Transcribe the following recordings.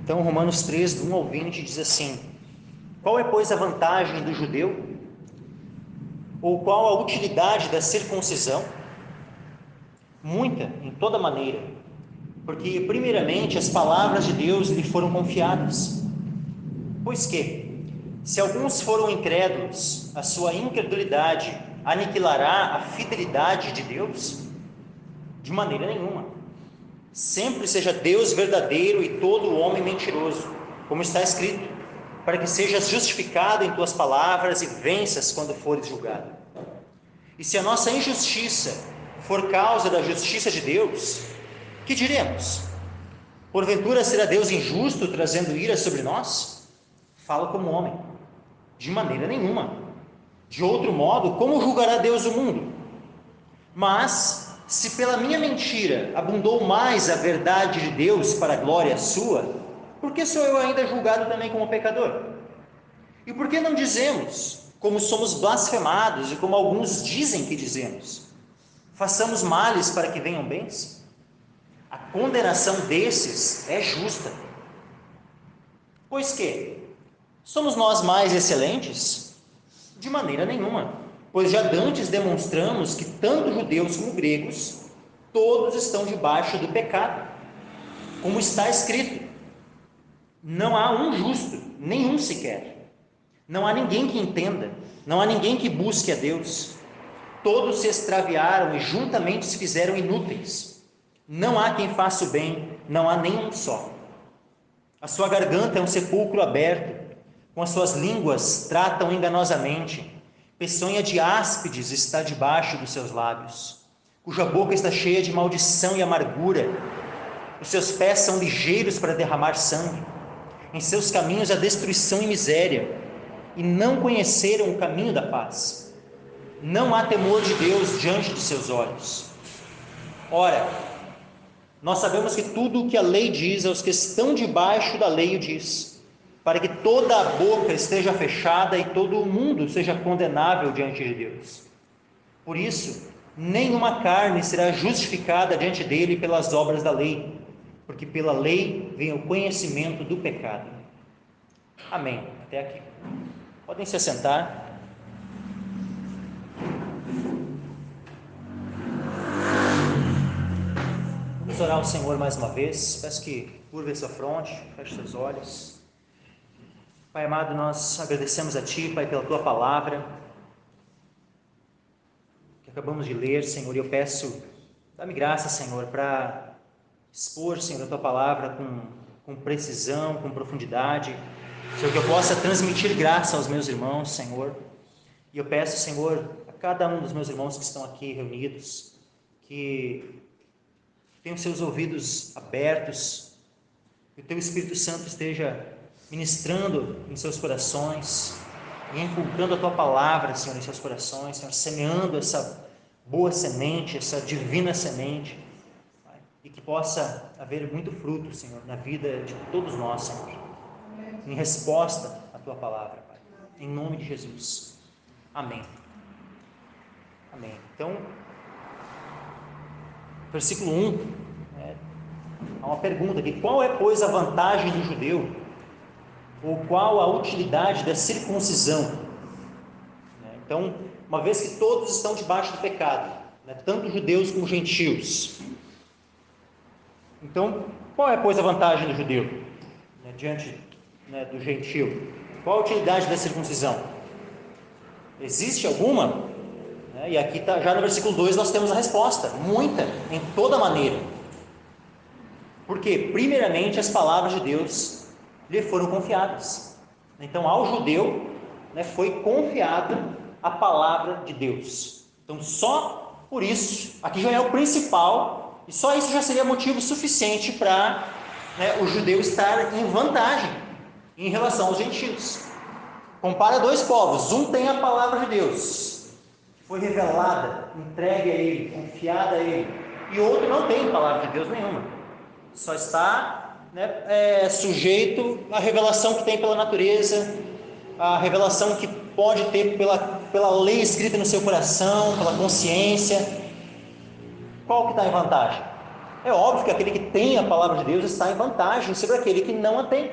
Então, Romanos 3, do 1 ao 20, diz assim: qual é, pois, a vantagem do judeu? Ou qual a utilidade da circuncisão? Muita, em toda maneira, porque, primeiramente, as palavras de Deus lhe foram confiadas. Pois que, se alguns foram incrédulos, a sua incredulidade aniquilará a fidelidade de Deus? De maneira nenhuma. Sempre seja Deus verdadeiro e todo homem mentiroso, como está escrito, para que sejas justificado em tuas palavras e venças quando fores julgado. E se a nossa injustiça for causa da justiça de Deus, que diremos? Porventura será Deus injusto, trazendo ira sobre nós? Falo como homem. De maneira nenhuma. De outro modo, como julgará Deus o mundo? Mas, se pela minha mentira abundou mais a verdade de Deus para a glória sua, por que sou eu ainda julgado também como pecador? E por que não dizemos, como somos blasfemados e como alguns dizem que dizemos, façamos males para que venham bens? A condenação desses é justa. Pois que, somos nós mais excelentes? De maneira nenhuma. Pois já dantes demonstramos que tanto judeus como gregos, todos estão debaixo do pecado. Como está escrito, não há um justo, nenhum sequer. Não há ninguém que entenda, não há ninguém que busque a Deus. Todos se extraviaram e juntamente se fizeram inúteis. Não há quem faça o bem, não há nenhum só. A sua garganta é um sepulcro aberto, com as suas línguas tratam enganosamente. Peçonha de áspides está debaixo dos seus lábios, cuja boca está cheia de maldição e amargura. Os seus pés são ligeiros para derramar sangue. Em seus caminhos há destruição e miséria, e não conheceram o caminho da paz. Não há temor de Deus diante de seus olhos. Ora, nós sabemos que tudo o que a lei diz aos que estão debaixo da lei o diz, para que toda a boca esteja fechada e todo o mundo seja condenável diante de Deus. Por isso, nenhuma carne será justificada diante dele pelas obras da lei, porque pela lei vem o conhecimento do pecado. Amém. Até aqui. Podem se assentar. Vamos orar ao Senhor mais uma vez. Peço que curve sua fronte, feche seus olhos. Pai amado, nós agradecemos a Ti, Pai, pela Tua palavra que acabamos de ler, Senhor, e eu peço, dá-me graça, Senhor, para expor, Senhor, a Tua palavra com precisão, com profundidade, Senhor, que eu possa transmitir graça aos meus irmãos, Senhor, e eu peço, Senhor, a cada um dos meus irmãos que estão aqui reunidos, que tenham seus ouvidos abertos, que o Teu Espírito Santo esteja ministrando em seus corações, e inculcando a Tua palavra, Senhor, em seus corações, Senhor, semeando essa boa semente, essa divina semente, Pai, e que possa haver muito fruto, Senhor, na vida de todos nós, Senhor, em resposta à Tua palavra, Pai, em nome de Jesus. Amém. Amém. Então, versículo 1, há uma pergunta aqui: qual é, pois, a vantagem do judeu? Ou qual a utilidade da circuncisão? Então, uma vez que todos estão debaixo do pecado, tanto judeus como gentios, então, qual é, pois, a vantagem do judeu diante do gentio? Qual a utilidade da circuncisão? Existe alguma? E aqui já no versículo 2 nós temos a resposta: muita, em toda maneira. Porque, primeiramente, as palavras de Deus lhe foram confiadas. Então, ao judeu foi confiada a palavra de Deus. Então, só por isso, aqui já é o principal, e só isso já seria motivo suficiente para o judeu estar em vantagem em relação aos gentios. Compara dois povos: um tem a palavra de Deus, que foi revelada, entregue a ele, confiada a ele, e outro não tem palavra de Deus nenhuma, só está sujeito à revelação que tem pela natureza, a revelação que pode ter pela lei escrita no seu coração, pela consciência. Qual que está em vantagem? É óbvio que aquele que tem a palavra de Deus está em vantagem sobre aquele que não a tem.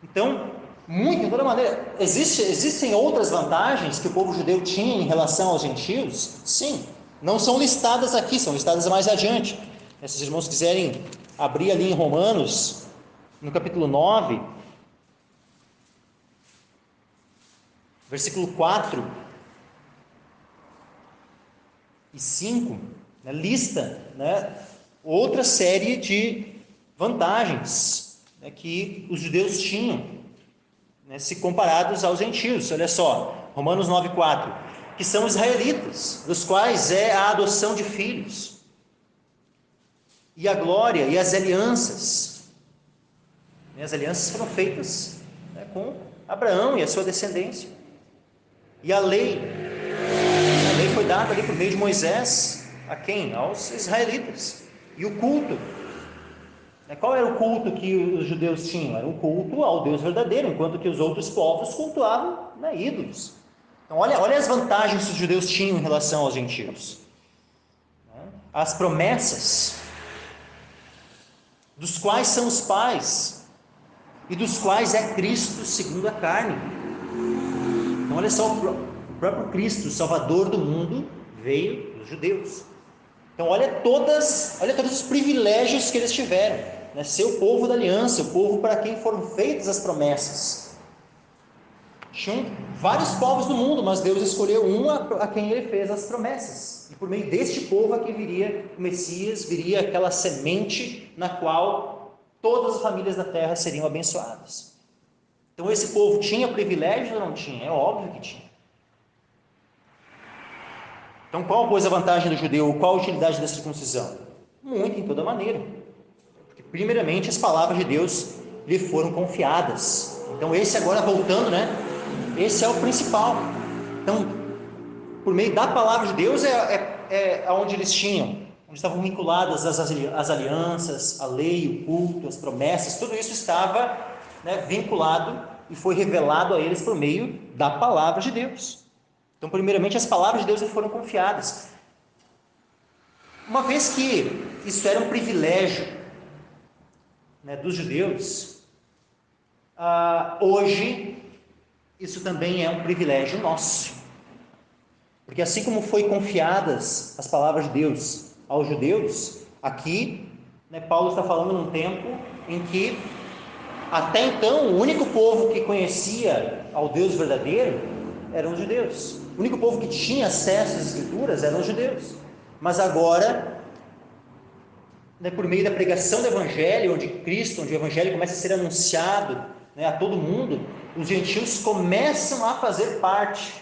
Então, muito, de toda maneira, existem outras vantagens que o povo judeu tinha em relação aos gentios? Sim, não são listadas aqui, são listadas mais adiante. Se os irmãos quiserem abrir ali em Romanos, no capítulo 9, versículo 4 e 5, né, lista, né, outra série de vantagens, né, que os judeus tinham, né, se comparados aos gentios. Olha só, Romanos 9,4, que são israelitas, dos quais é a adoção de filhos, e a glória e as alianças. E as alianças foram feitas, né, com Abraão e a sua descendência. E a lei foi dada ali por meio de Moisés, a quem? Aos israelitas. E o culto, qual era o culto que os judeus tinham? Era o culto ao Deus verdadeiro, enquanto que os outros povos cultuavam, né, ídolos. Então olha as vantagens que os judeus tinham em relação aos gentios. As promessas, dos quais são os pais, e dos quais é Cristo segundo a carne. Então olha só, o próprio Cristo, o Salvador do mundo, veio dos judeus. Então olha todos os privilégios que eles tiveram, né? Ser o povo da aliança, o povo para quem foram feitas as promessas. Tinham vários povos do mundo, mas Deus escolheu um a quem ele fez as promessas. E por meio deste povo aqui viria o Messias, viria aquela semente na qual todas as famílias da terra seriam abençoadas. Então esse povo tinha privilégios ou não tinha? É óbvio que tinha. Então qual, pois, a vantagem do judeu? Qual a utilidade da circuncisão? Muito, em toda maneira. Porque, primeiramente, as palavras de Deus lhe foram confiadas. Então esse agora, voltando, né? Esse é o principal. Então, por meio da palavra de Deus é onde eles tinham, onde estavam vinculadas as alianças, a lei, o culto, as promessas, tudo isso estava, né, vinculado e foi revelado a eles por meio da palavra de Deus. Então, primeiramente, as palavras de Deus lhe foram confiadas. Uma vez que isso era um privilégio, né, dos judeus, hoje isso também é um privilégio nosso. Porque assim como foi confiadas as palavras de Deus aos judeus, aqui, né, Paulo está falando num tempo em que, até então, o único povo que conhecia ao Deus verdadeiro eram os judeus. O único povo que tinha acesso às Escrituras eram os judeus. Mas agora, né, por meio da pregação do Evangelho, onde o Evangelho começa a ser anunciado, né, a todo mundo, os gentios começam a fazer parte,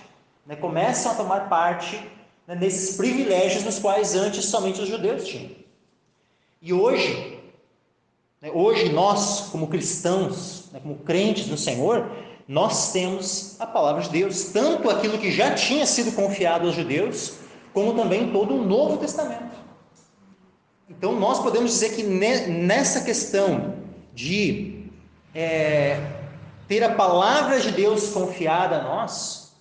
né, começam a tomar parte, né, nesses privilégios nos quais antes somente os judeus tinham. E hoje, nós, como cristãos, né, como crentes no Senhor, nós temos a palavra de Deus, tanto aquilo que já tinha sido confiado aos judeus, como também todo o Novo Testamento. Então nós podemos dizer que nessa questão de ter a palavra de Deus confiada a nós,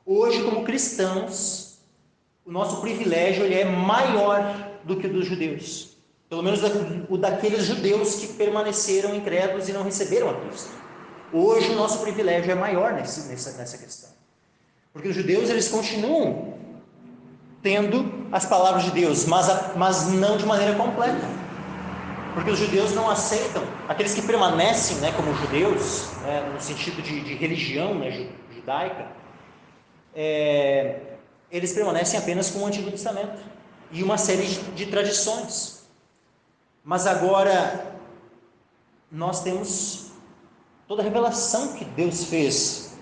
hoje como cristãos, o nosso privilégio ele é maior do que o dos judeus. Pelo menos o daqueles judeus que permaneceram incrédulos e não receberam a Cristo. Hoje o nosso privilégio é maior nessa questão. Porque os judeus eles continuam tendo as palavras de Deus, mas não de maneira completa. Porque os judeus não aceitam, aqueles que permanecem, né, como judeus, né, no sentido de religião, né, judaica, eles permanecem apenas com o Antigo Testamento e uma série de tradições. Mas agora nós temos toda a revelação que Deus fez,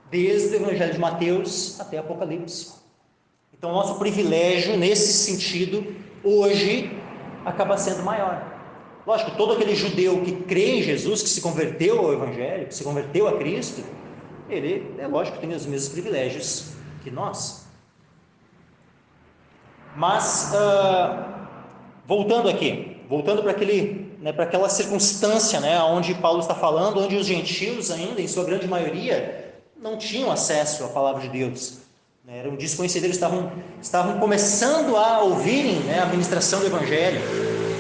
desde o Evangelho de Mateus até Apocalipse. Então, nosso privilégio, nesse sentido, hoje, acaba sendo maior. Lógico, todo aquele judeu que crê em Jesus, que se converteu ao Evangelho, que se converteu a Cristo, ele, é lógico, tem os mesmos privilégios que nós. Mas, voltando para aquela circunstância, né, onde Paulo está falando, onde os gentios ainda, em sua grande maioria, não tinham acesso à palavra de Deus. né? Eram desconhecidos, eles estavam começando a ouvirem, né, a ministração do Evangelho.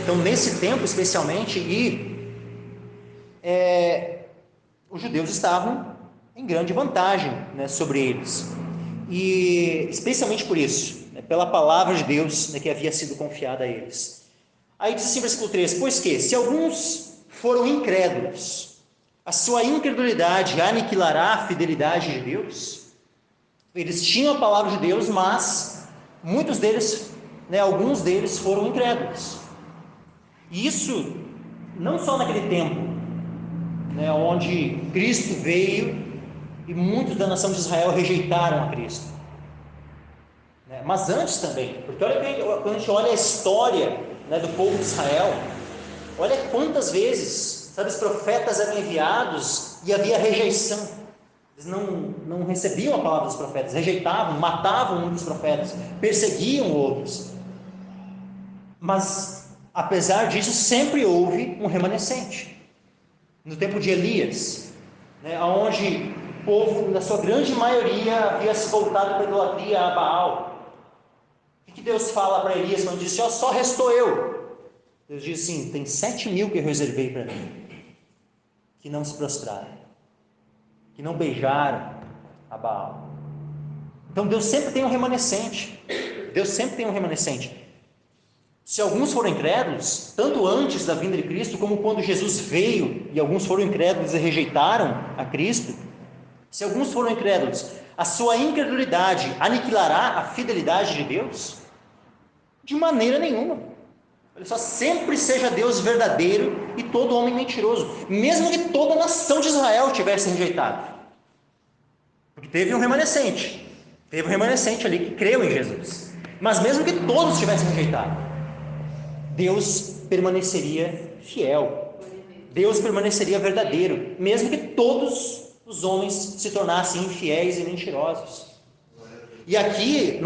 Então, nesse tempo especialmente, os judeus estavam em grande vantagem, né, sobre eles. E especialmente por isso, né, pela palavra de Deus, né, que havia sido confiada a eles. Aí diz assim, versículo 3: pois que, se alguns foram incrédulos, a sua incredulidade aniquilará a fidelidade de Deus. Eles tinham a palavra de Deus, mas muitos deles, né, alguns deles foram incrédulos. E isso não só naquele tempo, né, onde Cristo veio e muitos da nação de Israel rejeitaram a Cristo, né, mas antes também, porque olha, quando a gente olha a história, né, do povo de Israel, olha quantas vezes, sabe, os profetas eram enviados e havia rejeição. Eles não recebiam a palavra dos profetas, rejeitavam, matavam muitos profetas, perseguiam outros. Mas, apesar disso, sempre houve um remanescente. No tempo de Elias, né, onde o povo, na sua grande maioria, havia se voltado para a idolatria a Baal. O que Deus fala para Elias quando disse: só restou eu? Deus diz assim: tem 7.000 que eu reservei para mim, que não se prostraram, que não beijaram a Baal. Então Deus sempre tem um remanescente. Deus sempre tem um remanescente. Se alguns foram incrédulos, tanto antes da vinda de Cristo, como quando Jesus veio e alguns foram incrédulos e rejeitaram a Cristo, se alguns foram incrédulos, a sua incredulidade aniquilará a fidelidade de Deus? De maneira nenhuma. Olha só, sempre seja Deus verdadeiro e todo homem mentiroso, mesmo que toda a nação de Israel tivesse rejeitado, porque teve um remanescente ali que creu em Jesus, mas mesmo que todos tivessem rejeitado, Deus permaneceria fiel, Deus permaneceria verdadeiro, mesmo que todos os homens se tornassem infiéis e mentirosos. E aqui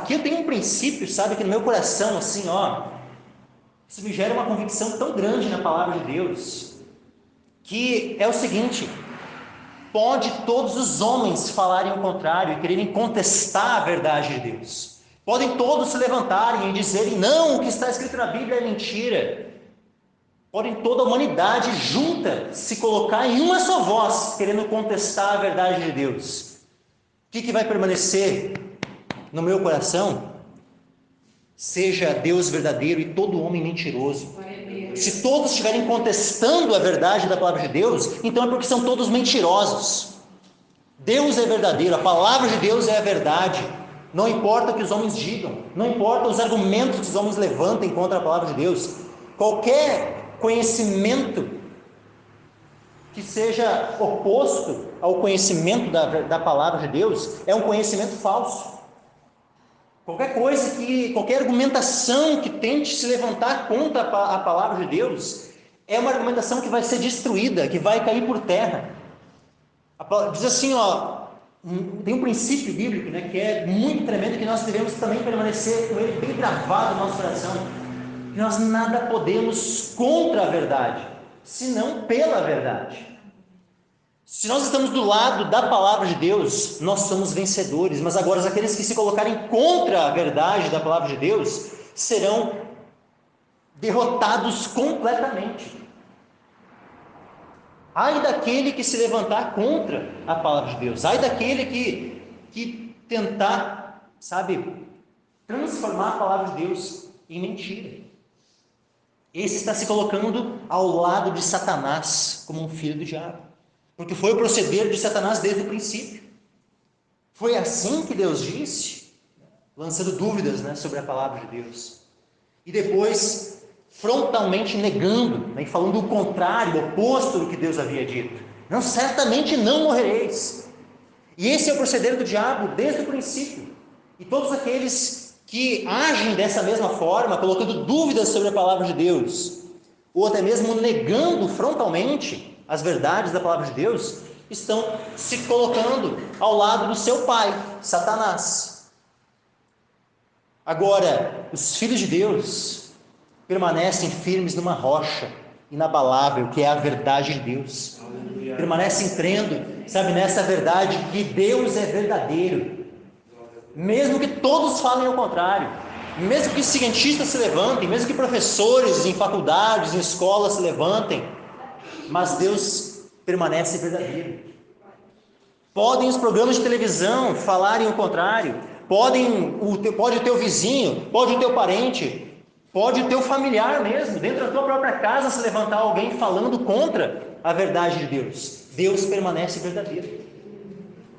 eu tenho um princípio, sabe, que no meu coração, assim, isso me gera uma convicção tão grande na palavra de Deus, que é o seguinte: pode todos os homens falarem o contrário e quererem contestar a verdade de Deus, podem todos se levantarem e dizerem: não, o que está escrito na Bíblia é mentira. Podem toda a humanidade junta se colocar em uma só voz, querendo contestar a verdade de Deus. O que vai permanecer no meu coração? Seja Deus verdadeiro e todo homem mentiroso. Se todos estiverem contestando a verdade da palavra de Deus, então é porque são todos mentirosos. Deus é verdadeiro, a palavra de Deus é a verdade. Não importa o que os homens digam, não importa os argumentos que os homens levantem contra a palavra de Deus. Qualquer conhecimento que seja oposto ao conhecimento da palavra de Deus é um conhecimento falso. Qualquer argumentação que tente se levantar contra a palavra de Deus é uma argumentação que vai ser destruída, que vai cair por terra. Diz assim, tem um princípio bíblico, né, que é muito tremendo, que nós devemos também permanecer com ele bem gravado no nosso coração, que nós nada podemos contra a verdade, senão pela verdade. Se nós estamos do lado da palavra de Deus, nós somos vencedores, mas agora aqueles que se colocarem contra a verdade da palavra de Deus serão derrotados completamente. Ai daquele que se levantar contra a palavra de Deus, ai daquele que tentar, transformar a palavra de Deus em mentira. Esse está se colocando ao lado de Satanás, como um filho do diabo. Porque foi o proceder de Satanás desde o princípio. Foi assim que Deus disse, lançando dúvidas, né, sobre a palavra de Deus. E depois, frontalmente negando, né, e falando o contrário, o oposto do que Deus havia dito. Não, certamente não morrereis. E esse é o proceder do diabo desde o princípio. E todos aqueles que agem dessa mesma forma, colocando dúvidas sobre a palavra de Deus, ou até mesmo negando frontalmente as verdades da palavra de Deus, estão se colocando ao lado do seu pai, Satanás. Agora, os filhos de Deus permanecem firmes numa rocha inabalável, que é a verdade de Deus. Aleluia. Permanecem crendo, nessa verdade que Deus é verdadeiro. mesmo que todos falem ao contrário, mesmo que cientistas se levantem, mesmo que professores em faculdades, em escolas se levantem, mas Deus permanece verdadeiro. Podem os programas de televisão falarem o contrário, pode o teu vizinho, pode o teu parente, pode o teu familiar mesmo, dentro da tua própria casa se levantar alguém falando contra a verdade de Deus. Deus permanece verdadeiro.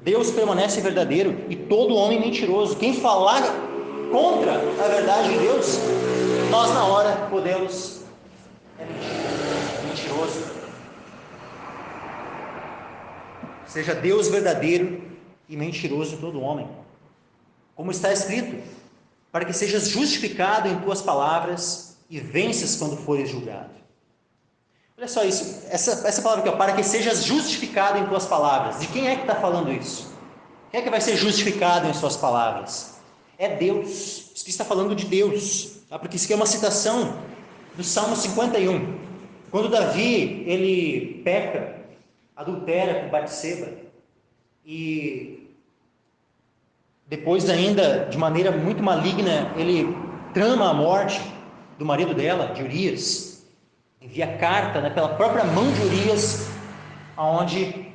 Deus permanece verdadeiro e todo homem mentiroso. Quem falar contra a verdade de Deus, nós na hora podemos mentiroso. Seja Deus verdadeiro e mentiroso todo homem. Como está escrito, para que sejas justificado em tuas palavras e venças quando fores julgado. Olha só isso, essa palavra aqui, para que sejas justificado em tuas palavras. De quem é que está falando isso? Quem é que vai ser justificado em suas palavras? É Deus. Isso aqui está falando de Deus, tá? Porque isso aqui é uma citação do Salmo 51. Quando Davi, ele peca, adultera com Batseba, e depois ainda, de maneira muito maligna, ele trama a morte do marido dela, de Urias. Envia carta, pela própria mão de Urias, aonde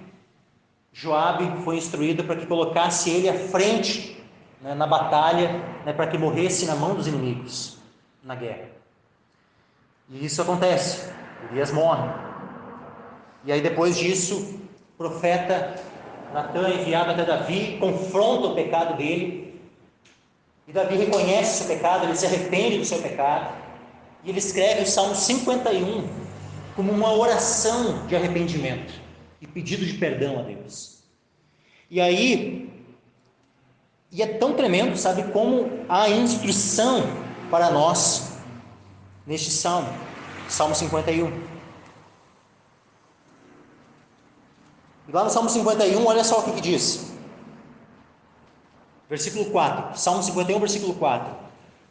Joabe foi instruído para que colocasse ele à frente, na batalha, para que morresse na mão dos inimigos, na guerra. E isso acontece, Urias morre. E aí depois disso, o profeta Natã, enviado até Davi, confronta o pecado dele, e Davi reconhece o seu pecado, ele se arrepende do seu pecado, e ele escreve o Salmo 51 como uma oração de arrependimento e pedido de perdão a Deus. E aí, é tão tremendo, sabe, como há instrução para nós neste Salmo, Salmo 51. E lá no Salmo 51, olha só o que diz. Versículo 4, Salmo 51, versículo 4.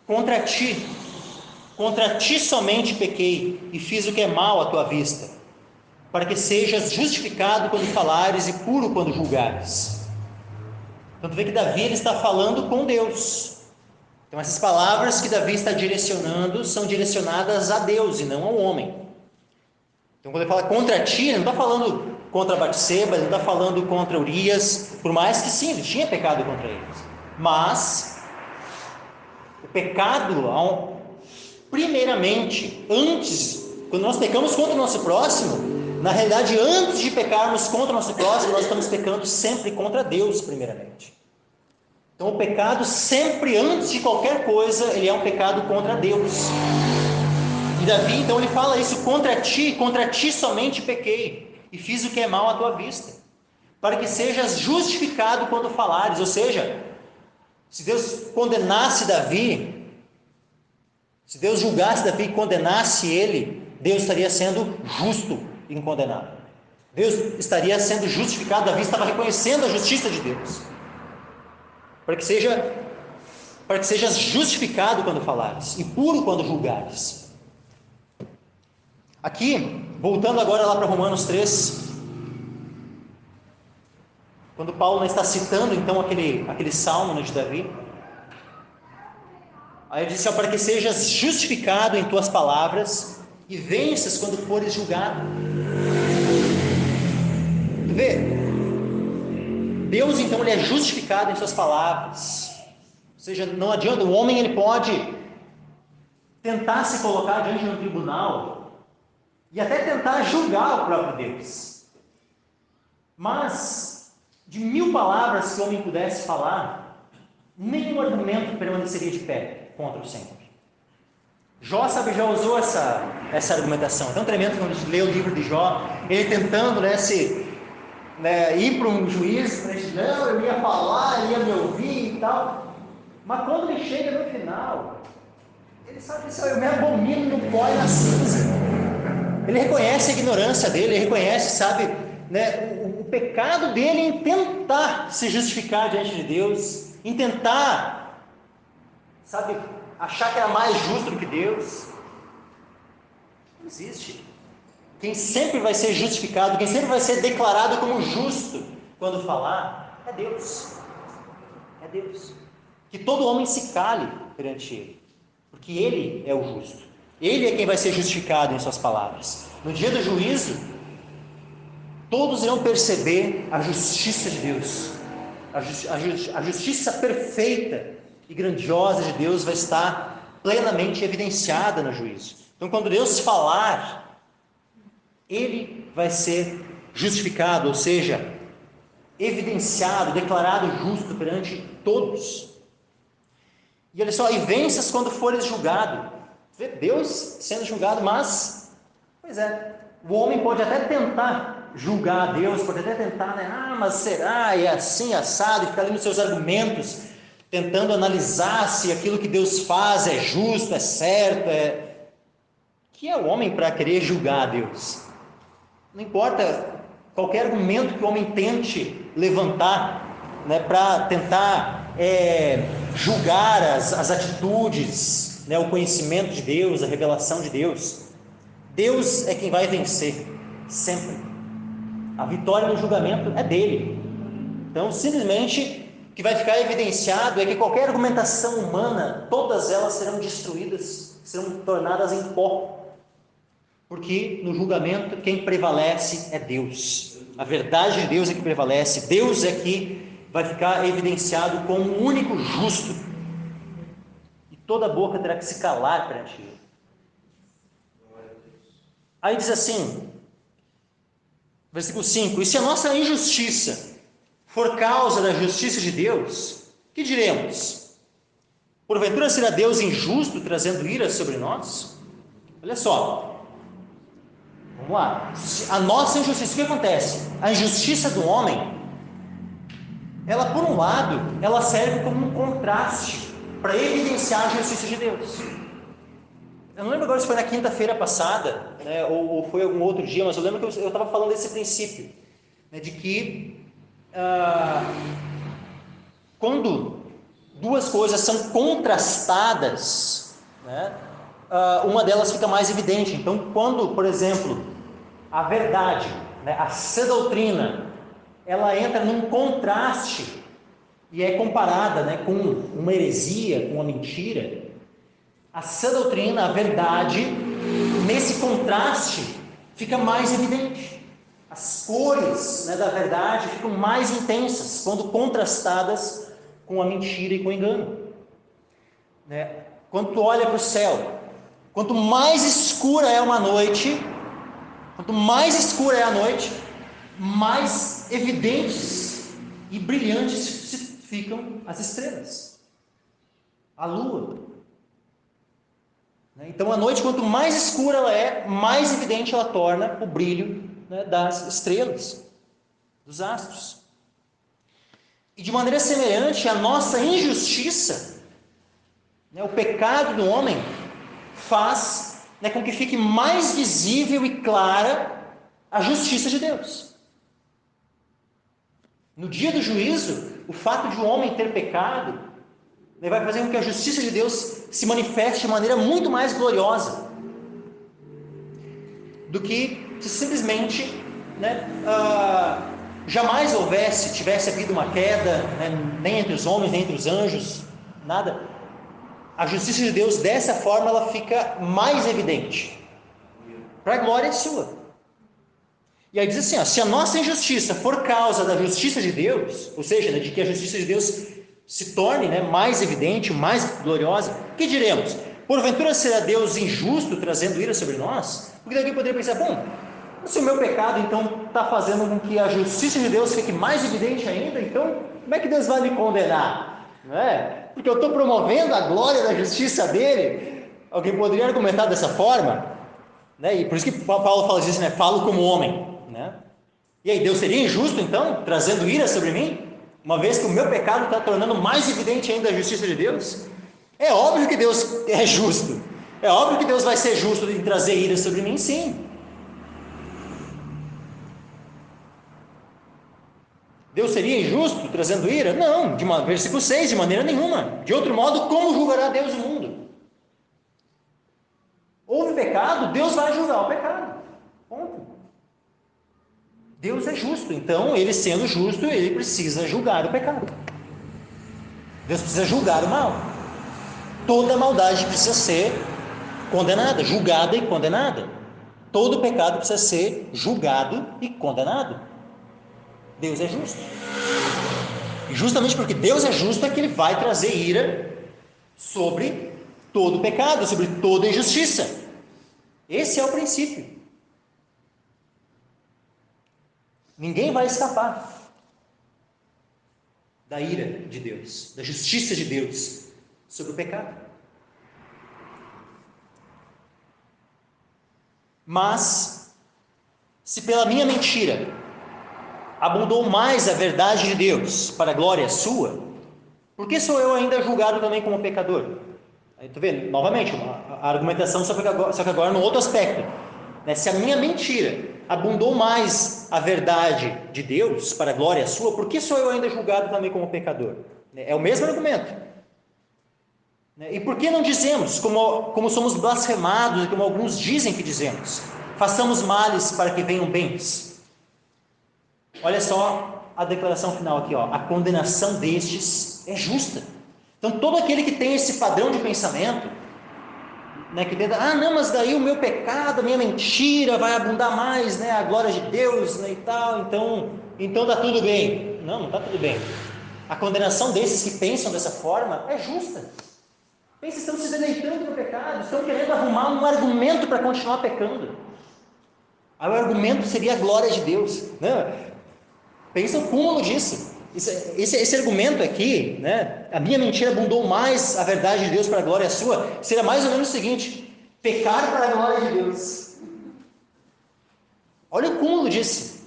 Contra ti somente pequei, e fiz o que é mal à tua vista, para que sejas justificado quando falares e puro quando julgares. Então tu vê que Davi ele está falando com Deus. Então essas palavras que Davi está direcionando são direcionadas a Deus e não ao homem. Então quando ele fala contra ti, ele não está falando contra Batseba, ele não está falando contra Urias, por mais que sim, ele tinha pecado contra eles. Mas o pecado, primeiramente, antes, quando nós pecamos contra o nosso próximo, na realidade, antes de pecarmos contra o nosso próximo, nós estamos pecando sempre contra Deus, primeiramente. Então, o pecado sempre, antes de qualquer coisa, ele é um pecado contra Deus. E Davi, então, ele fala isso, contra ti somente pequei, e fiz o que é mal à tua vista, para que sejas justificado quando falares. Ou seja, se Deus condenasse Davi, se Deus julgasse Davi e condenasse ele, Deus estaria sendo justo em condená-lo. Deus estaria sendo justificado, Davi estava reconhecendo a justiça de Deus. Para que sejas justificado quando falares, e puro quando julgares. Aqui, voltando agora lá para Romanos 3, quando Paulo está citando então aquele salmo de Davi, aí ele diz, para que sejas justificado em tuas palavras e venças quando fores julgado. Tu vê? Deus então ele é justificado em suas palavras. Ou seja, não adianta, o homem ele pode tentar se colocar diante de um tribunal e até tentar julgar o próprio Deus. Mas, de 1000 palavras que o homem pudesse falar, nenhum argumento permaneceria de pé contra o Senhor. Jó, já usou essa argumentação. É tão tremendo quando a gente lê o livro de Jó, ele tentando ir para um juiz, para ele, não, eu ia falar, ele ia me ouvir e tal. Mas quando ele chega no final, ele sabe que eu me abomino no pó e na cinza. Ele reconhece a ignorância dele, ele reconhece, o pecado dele em tentar se justificar diante de Deus, em tentar, achar que era mais justo do que Deus. Não existe. Quem sempre vai ser justificado, quem sempre vai ser declarado como justo quando falar, é Deus. É Deus. que todo homem se cale perante ele, porque ele é o justo. Ele é quem vai ser justificado em suas palavras. No dia do juízo, todos irão perceber a justiça de Deus. A justiça perfeita e grandiosa de Deus vai estar plenamente evidenciada no juízo. Então, quando Deus falar, ele vai ser justificado, ou seja, evidenciado, declarado justo perante todos. E olha só, e venças quando fores julgado. Vê Deus sendo julgado, mas, pois é, o homem pode até tentar julgar a Deus, pode até tentar, né? Mas será? É assim, assado, e ficar ali nos seus argumentos, tentando analisar se aquilo que Deus faz é justo, é certo, que é o homem para querer julgar a Deus? Não importa qualquer argumento que o homem tente levantar, né, para tentar julgar as atitudes, né, o conhecimento de Deus, a revelação de Deus. Deus é quem vai vencer, sempre. A vitória no julgamento é dele. Então, simplesmente, o que vai ficar evidenciado é que qualquer argumentação humana, todas elas serão destruídas, serão tornadas em pó. Porque no julgamento quem prevalece é Deus. A verdade de Deus é que prevalece. Deus é que vai ficar evidenciado como o único justo. E toda boca terá que se calar perante ele. Aí diz assim, versículo 5: e se a nossa injustiça for causa da justiça de Deus, que diremos? Porventura será Deus injusto, trazendo ira sobre nós? Olha só. Vamos lá. A nossa injustiça, o que acontece? A injustiça do homem, ela, por um lado, ela serve como um contraste para evidenciar a justiça de Deus. Eu não lembro agora se foi na quinta-feira passada, né, ou foi algum outro dia, mas eu lembro que eu estava falando desse princípio, né, de que quando duas coisas são contrastadas, né, uma delas fica mais evidente. Então, quando, por exemplo, a verdade, né, a sã doutrina, ela entra num contraste e é comparada, né, com uma heresia, com uma mentira, a sã doutrina, a verdade, nesse contraste, fica mais evidente. As cores, né, da verdade ficam mais intensas quando contrastadas com a mentira e com o engano. Né? Quando tu olha para o céu, quanto mais escura é uma noite, quanto mais escura é a noite, mais evidentes e brilhantes ficam as estrelas, a lua. Então a noite, quanto mais escura ela é, mais evidente ela torna o brilho, né, das estrelas, dos astros. E de maneira semelhante, a nossa injustiça, né, o pecado do homem, faz, né, com que fique mais visível e clara a justiça de Deus. No dia do juízo, o fato de um homem ter pecado, né, vai fazer com que a justiça de Deus se manifeste de maneira muito mais gloriosa do que se simplesmente, né, jamais tivesse havido uma queda, né, nem entre os homens, nem entre os anjos, nada. A justiça de Deus, dessa forma, ela fica mais evidente, para a glória sua. E aí diz assim, ó, se a nossa injustiça for causa da justiça de Deus, ou seja, né, de que a justiça de Deus se torne, né, mais evidente, mais gloriosa, que diremos? Porventura será Deus injusto, trazendo ira sobre nós? Porque alguém poderia pensar, bom, se o meu pecado então está fazendo com que a justiça de Deus fique mais evidente ainda, então como é que Deus vai me condenar? Não é? Porque eu estou promovendo a glória da justiça dele. Alguém poderia argumentar dessa forma, né? E por isso que Paulo fala disso, né? Falo como homem, né? E aí, Deus seria injusto então, trazendo ira sobre mim? Uma vez que o meu pecado está tornando mais evidente ainda a justiça de Deus? É óbvio que Deus é justo. É óbvio que Deus vai ser justo em trazer ira sobre mim, sim. Deus seria injusto trazendo ira? Não, versículo 6, de maneira nenhuma. De outro modo, como julgará Deus o mundo? Houve pecado, Deus vai julgar o pecado. Ponto. Deus é justo, então, ele sendo justo, ele precisa julgar o pecado. Deus precisa julgar o mal. Toda maldade precisa ser condenada, julgada e condenada. Todo pecado precisa ser julgado e condenado. Deus é justo. E justamente porque Deus é justo é que Ele vai trazer ira sobre todo pecado, sobre toda injustiça. Esse é o princípio. Ninguém vai escapar da ira de Deus, da justiça de Deus sobre o pecado. Mas, se pela minha mentira abundou mais a verdade de Deus para a glória sua, por que sou eu ainda julgado também como pecador? Aí tu vê, novamente, a argumentação, só que agora num outro aspecto. Se a minha mentira abundou mais a verdade de Deus para a glória sua, por que sou eu ainda julgado também como pecador? É o mesmo argumento. E por que não dizemos, como somos blasfemados, como alguns dizem que dizemos, façamos males para que venham bens? Olha só a declaração final aqui, ó. A condenação destes é justa. Então todo aquele que tem esse padrão de pensamento, que tenta, não, mas daí o meu pecado, a minha mentira vai abundar mais, a glória de Deus, e tal, então tá tudo bem. Não tá tudo bem. A condenação desses que pensam dessa forma é justa. Eles estão se deleitando no pecado, estão querendo arrumar um argumento para continuar pecando. Aí o argumento seria a glória de Deus. Pensa o cúmulo disso. Esse argumento aqui, a minha mentira abundou mais a verdade de Deus para a glória sua, seria mais ou menos o seguinte: pecar para a glória de Deus. Olha o cúmulo disso.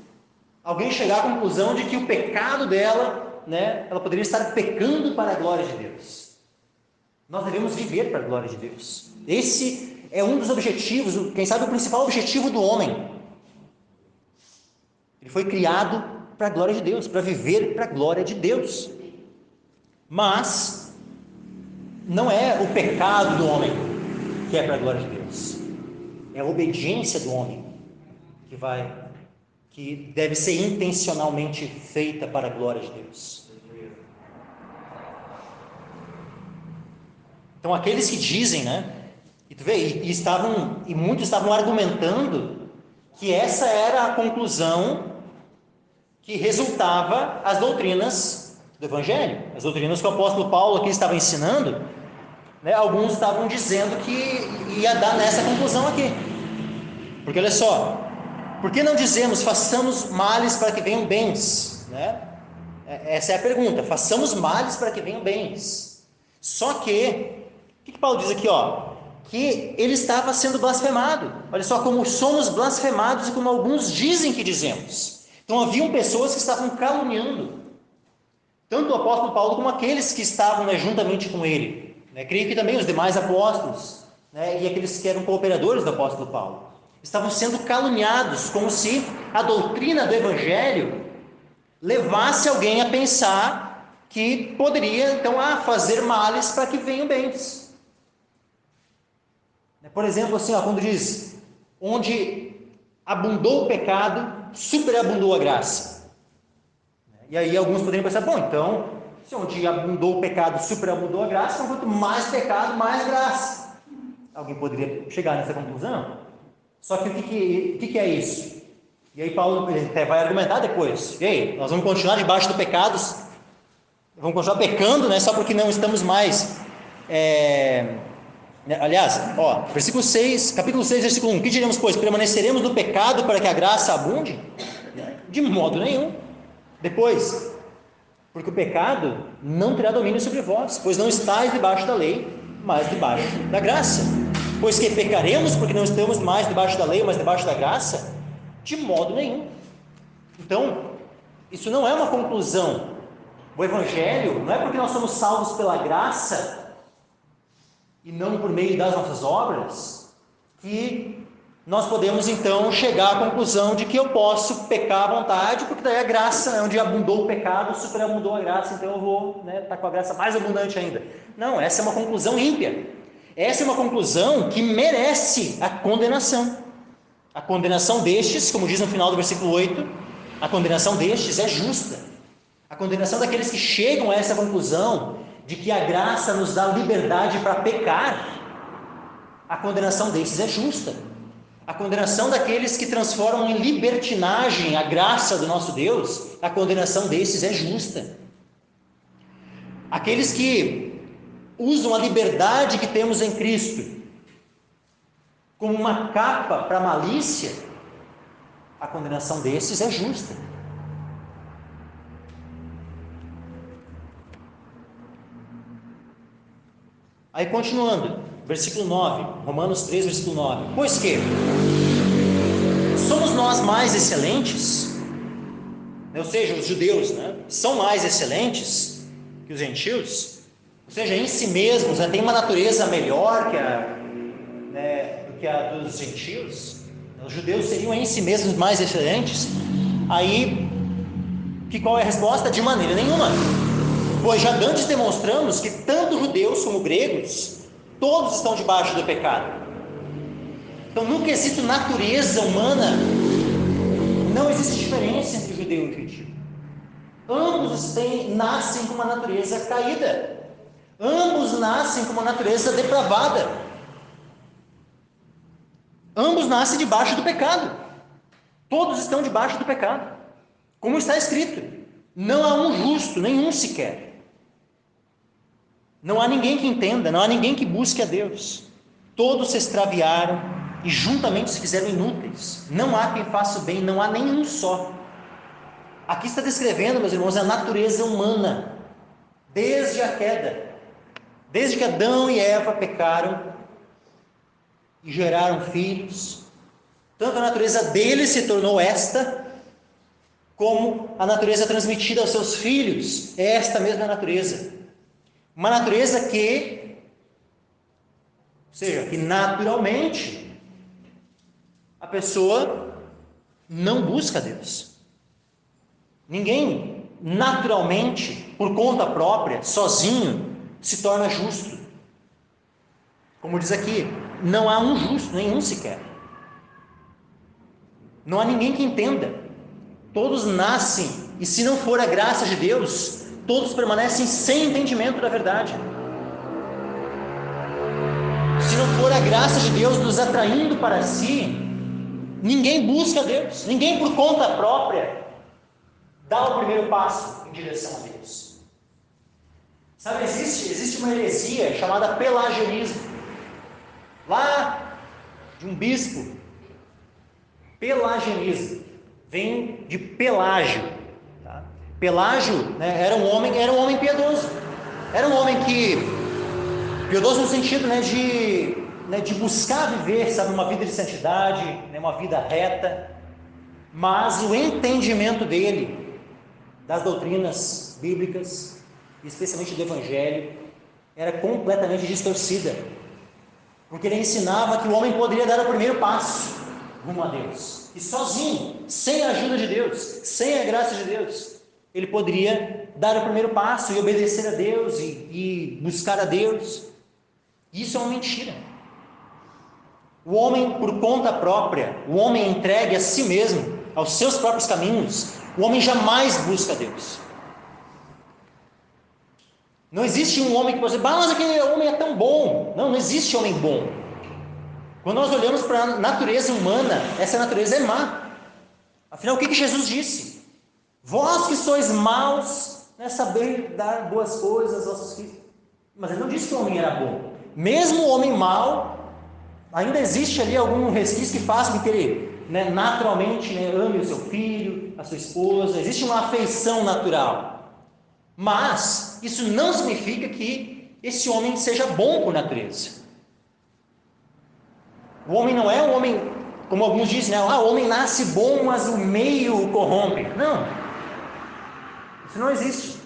Alguém chegar à conclusão de que o pecado dela, ela poderia estar pecando para a glória de Deus. Nós devemos viver para a glória de Deus. Esse é um dos objetivos, quem sabe o principal objetivo do homem. Ele foi criado para a glória de Deus, para viver para a glória de Deus. Mas não é o pecado do homem que é para a glória de Deus. É a obediência do homem que deve ser intencionalmente feita para a glória de Deus. Então aqueles que dizem, e tu vê, e muitos estavam argumentando que essa era a conclusão que resultava as doutrinas do Evangelho, as doutrinas que o apóstolo Paulo aqui estava ensinando. Alguns estavam dizendo que ia dar nessa conclusão aqui. Porque olha só, por que não dizemos façamos males para que venham bens? Essa é a pergunta, façamos males para que venham bens. Só que, o que Paulo diz aqui? Que ele estava sendo blasfemado. Olha só como somos blasfemados e como alguns dizem que dizemos. Então haviam pessoas que estavam caluniando, tanto o apóstolo Paulo como aqueles que estavam juntamente com ele. Creio que também os demais apóstolos, e aqueles que eram cooperadores do apóstolo Paulo, estavam sendo caluniados, como se a doutrina do Evangelho levasse alguém a pensar que poderia, então, fazer males para que venham bens. Por exemplo, assim, quando diz, onde abundou o pecado, superabundou a graça. E aí alguns poderiam pensar, então, se onde abundou o pecado, superabundou a graça, então quanto mais pecado, mais graça. Alguém poderia chegar nessa conclusão? Só que o que é isso? E aí Paulo até vai argumentar depois. E aí, nós vamos continuar debaixo do pecado? Vamos continuar pecando, só porque não estamos mais... Aliás, versículo 6, capítulo 6, versículo 1. Que diremos, pois? Permaneceremos no pecado para que a graça abunde? De modo nenhum. Depois, porque o pecado não terá domínio sobre vós, pois não estáis debaixo da lei, mas debaixo da graça. Pois que pecaremos porque não estamos mais debaixo da lei, mas debaixo da graça? De modo nenhum. Então, isso não é uma conclusão. O Evangelho não é porque nós somos salvos pela graça e não por meio das nossas obras, que nós podemos então chegar à conclusão de que eu posso pecar à vontade, porque daí a graça, onde abundou o pecado, superabundou a graça, então eu vou estar com a graça mais abundante ainda. Não, essa é uma conclusão ímpia. Essa é uma conclusão que merece a condenação. A condenação destes, como diz no final do versículo 8, a condenação destes é justa. A condenação daqueles que chegam a essa conclusão de que a graça nos dá liberdade para pecar, a condenação desses é justa. A condenação daqueles que transformam em libertinagem a graça do nosso Deus, a condenação desses é justa. Aqueles que usam a liberdade que temos em Cristo como uma capa para a malícia, a condenação desses é justa. Aí continuando, versículo 9, Romanos 3, versículo 9. Pois que somos nós mais excelentes, ou seja, os judeus, são mais excelentes que os gentios, ou seja, em si mesmos, tem uma natureza melhor do que a dos gentios. Os judeus seriam em si mesmos mais excelentes. Aí, qual é a resposta? De maneira nenhuma. Pois já antes demonstramos que tanto judeus como gregos, todos estão debaixo do pecado. Então, no quesito natureza humana, não existe diferença entre judeu e gentio. Ambos nascem com uma natureza caída. Ambos nascem com uma natureza depravada. Ambos nascem debaixo do pecado. Todos estão debaixo do pecado. Como está escrito, não há um justo, nenhum sequer. Não há ninguém que entenda, não há ninguém que busque a Deus. Todos se extraviaram e juntamente se fizeram inúteis. Não há quem faça o bem, não há nenhum só. Aqui está descrevendo, meus irmãos, a natureza humana, desde a queda, desde que Adão e Eva pecaram e geraram filhos. Tanto a natureza deles se tornou esta, como a natureza transmitida aos seus filhos é esta mesma natureza. Uma natureza que naturalmente a pessoa não busca Deus. Ninguém naturalmente, por conta própria, sozinho, se torna justo. Como diz aqui, não há um justo, nenhum sequer. Não há ninguém que entenda. Todos nascem, e se não for a graça de Deus, todos permanecem sem entendimento da verdade. Se não for a graça de Deus nos atraindo para si, ninguém busca Deus, ninguém por conta própria dá o primeiro passo em direção a Deus. Sabe, existe uma heresia chamada pelagianismo, lá de um bispo. Pelagianismo vem de Pelágio. Pelágio era um homem piedoso. Era um homem piedoso no sentido de buscar viver, uma vida de santidade, uma vida reta. Mas o entendimento dele das doutrinas bíblicas, especialmente do Evangelho, era completamente distorcida. Porque ele ensinava que o homem poderia dar o primeiro passo rumo a Deus. E sozinho, sem a ajuda de Deus, sem a graça de Deus, ele poderia dar o primeiro passo e obedecer a Deus e buscar a Deus. Isso é uma mentira. O homem por conta própria, o homem entregue a si mesmo, aos seus próprios caminhos, o homem jamais busca a Deus. Não existe um homem que você dizer, mas aquele homem é tão bom. Não existe homem bom. Quando nós olhamos para a natureza humana, essa natureza é má. Afinal, o que Jesus disse? Vós que sois maus, saber dar boas coisas aos vossos filhos. Mas ele não disse que o homem era bom. Mesmo o homem mau, ainda existe ali algum resquício que faça com que ele naturalmente ame o seu filho, a sua esposa. Existe uma afeição natural. Mas isso não significa que esse homem seja bom por natureza. O homem não é um homem, como alguns dizem, o homem nasce bom, mas o meio o corrompe. Não. Isso não existe.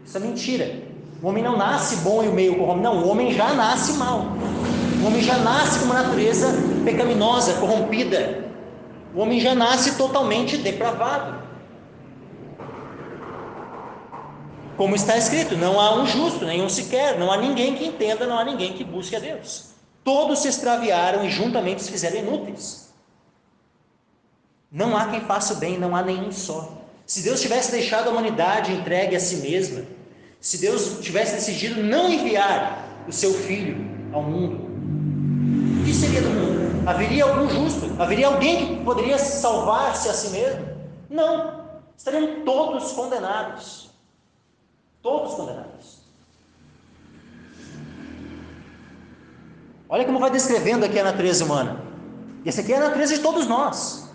Isso é mentira. O homem não nasce bom e o meio corrompe. Não, o homem já nasce mal. O homem já nasce com uma natureza pecaminosa, corrompida. O homem já nasce totalmente depravado. Como está escrito, não há um justo, nenhum sequer, não há ninguém que entenda, não há ninguém que busque a Deus. Todos se extraviaram e juntamente se fizeram inúteis. Não há quem faça o bem, não há nenhum só. Se Deus tivesse deixado a humanidade entregue a si mesma, Se Deus tivesse decidido não enviar o seu Filho ao mundo, o que seria do mundo? Haveria algum justo? Haveria alguém que poderia salvar-se a si mesmo? Não. Estariam todos condenados. Todos condenados. Olha como vai descrevendo aqui a natureza humana. E essa aqui é a natureza de todos nós.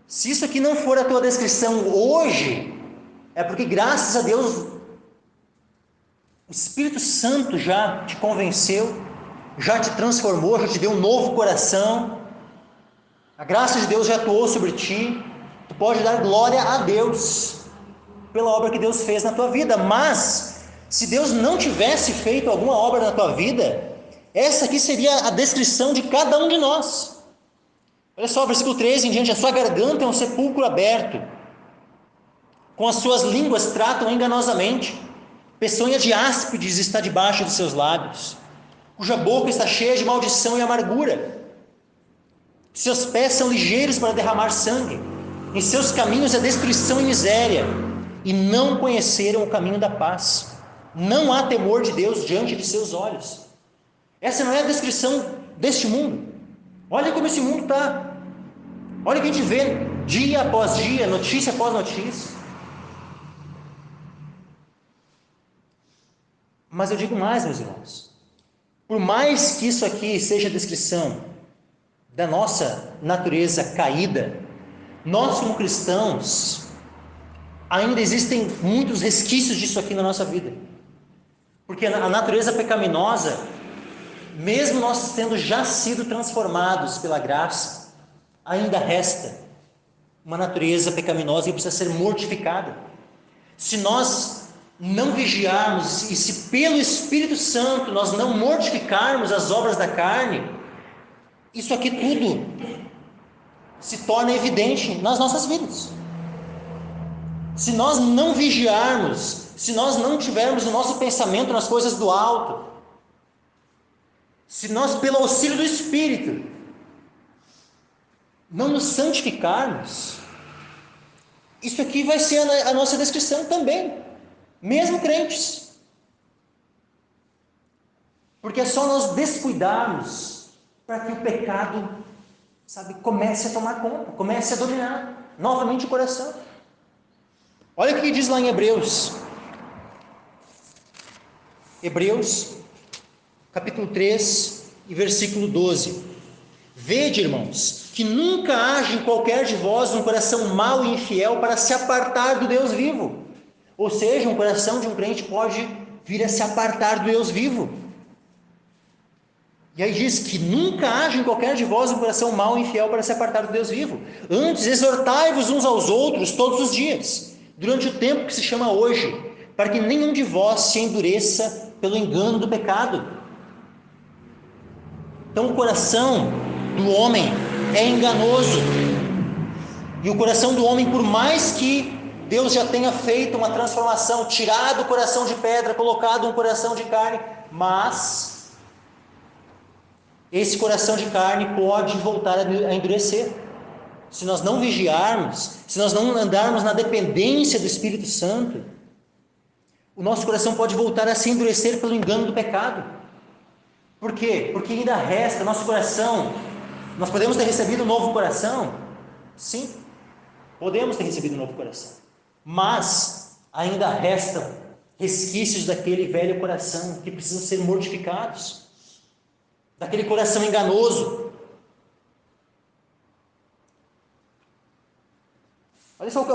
Se isso aqui não for a tua descrição hoje, é porque graças a Deus o Espírito Santo já te convenceu, já te transformou, já te deu um novo coração. A graça de Deus já atuou sobre ti. Tu pode dar glória a Deus pela obra que Deus fez na tua vida. Mas se Deus não tivesse feito alguma obra na tua vida, essa aqui seria a descrição de cada um de nós. Olha só, versículo 13 em diante: a sua garganta é um sepulcro aberto, com as suas línguas tratam enganosamente, peçonha de áspides está debaixo dos seus lábios, cuja boca está cheia de maldição e amargura. Seus pés são ligeiros para derramar sangue, em seus caminhos é destruição e miséria, e não conheceram o caminho da paz. Não há temor de Deus diante de seus olhos. Essa não é a descrição deste mundo. Olha como esse mundo está. Olha o que a gente vê dia após dia, notícia após notícia. Mas eu digo mais, meus irmãos. Por mais que isso aqui seja a descrição da nossa natureza caída, nós como cristãos, ainda existem muitos resquícios disso aqui na nossa vida. Porque a natureza pecaminosa, mesmo nós tendo já sido transformados pela graça, ainda resta uma natureza pecaminosa que precisa ser mortificada. Se nós não vigiarmos e se pelo Espírito Santo nós não mortificarmos as obras da carne, isso aqui tudo se torna evidente nas nossas vidas. Se nós não vigiarmos, se nós não tivermos o nosso pensamento nas coisas do alto, se nós, pelo auxílio do Espírito, não nos santificarmos, isso aqui vai ser a nossa descrição também, mesmo crentes. Porque é só nós descuidarmos para que o pecado, comece a tomar conta, comece a dominar novamente o coração. Olha o que diz lá em Hebreus. Hebreus, capítulo 3, e versículo 12. Vede, irmãos, que nunca haja em qualquer de vós um coração mau e infiel para se apartar do Deus vivo. Ou seja, um coração de um crente pode vir a se apartar do Deus vivo. E aí diz que nunca haja em qualquer de vós um coração mau e infiel para se apartar do Deus vivo. Antes, exortai-vos uns aos outros todos os dias, durante o tempo que se chama hoje, para que nenhum de vós se endureça pelo engano do pecado. Então o coração do homem é enganoso. E o coração do homem, por mais que Deus já tenha feito uma transformação, tirado o coração de pedra, colocado um coração de carne, mas esse coração de carne pode voltar a endurecer. Se nós não vigiarmos, se nós não andarmos na dependência do Espírito Santo, o nosso coração pode voltar a se endurecer pelo engano do pecado. Por quê? Porque ainda resta nosso coração. Nós podemos ter recebido um novo coração? Sim, podemos ter recebido um novo coração. Mas ainda restam resquícios daquele velho coração que precisam ser mortificados. Daquele coração enganoso. Olha só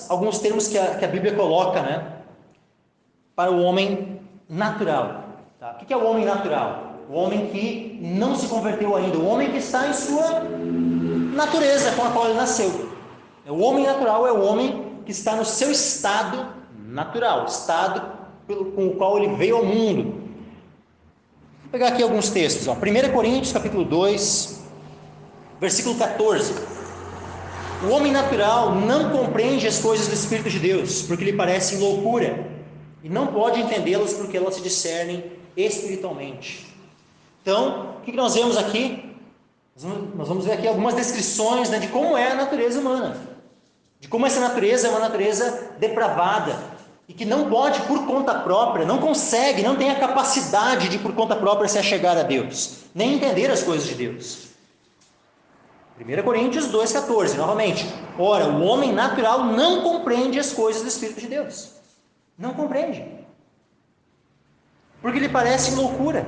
alguns termos que a Bíblia coloca, né, para o homem natural. Tá? O que é o homem natural? O homem que não se converteu ainda, o homem que está em sua natureza com a qual ele nasceu. O homem natural é o homem que está no seu estado natural, estado com o qual ele veio ao mundo. Vou pegar aqui alguns textos. 1 Coríntios capítulo 2, versículo 14. O homem natural não compreende as coisas do Espírito de Deus, porque lhe parecem loucura, e não pode entendê-las porque elas se discernem espiritualmente. Então, o que nós vemos aqui? Nós vamos ver aqui algumas descrições, né, de como é a natureza humana. de como essa natureza é uma natureza depravada, e que não pode, por conta própria, não consegue, não tem a capacidade de, por conta própria, se achegar a Deus, nem entender as coisas de Deus. 1 Coríntios 2,14, novamente. Ora, o homem natural não compreende as coisas do Espírito de Deus. Não compreende. Porque lhe parecem loucura.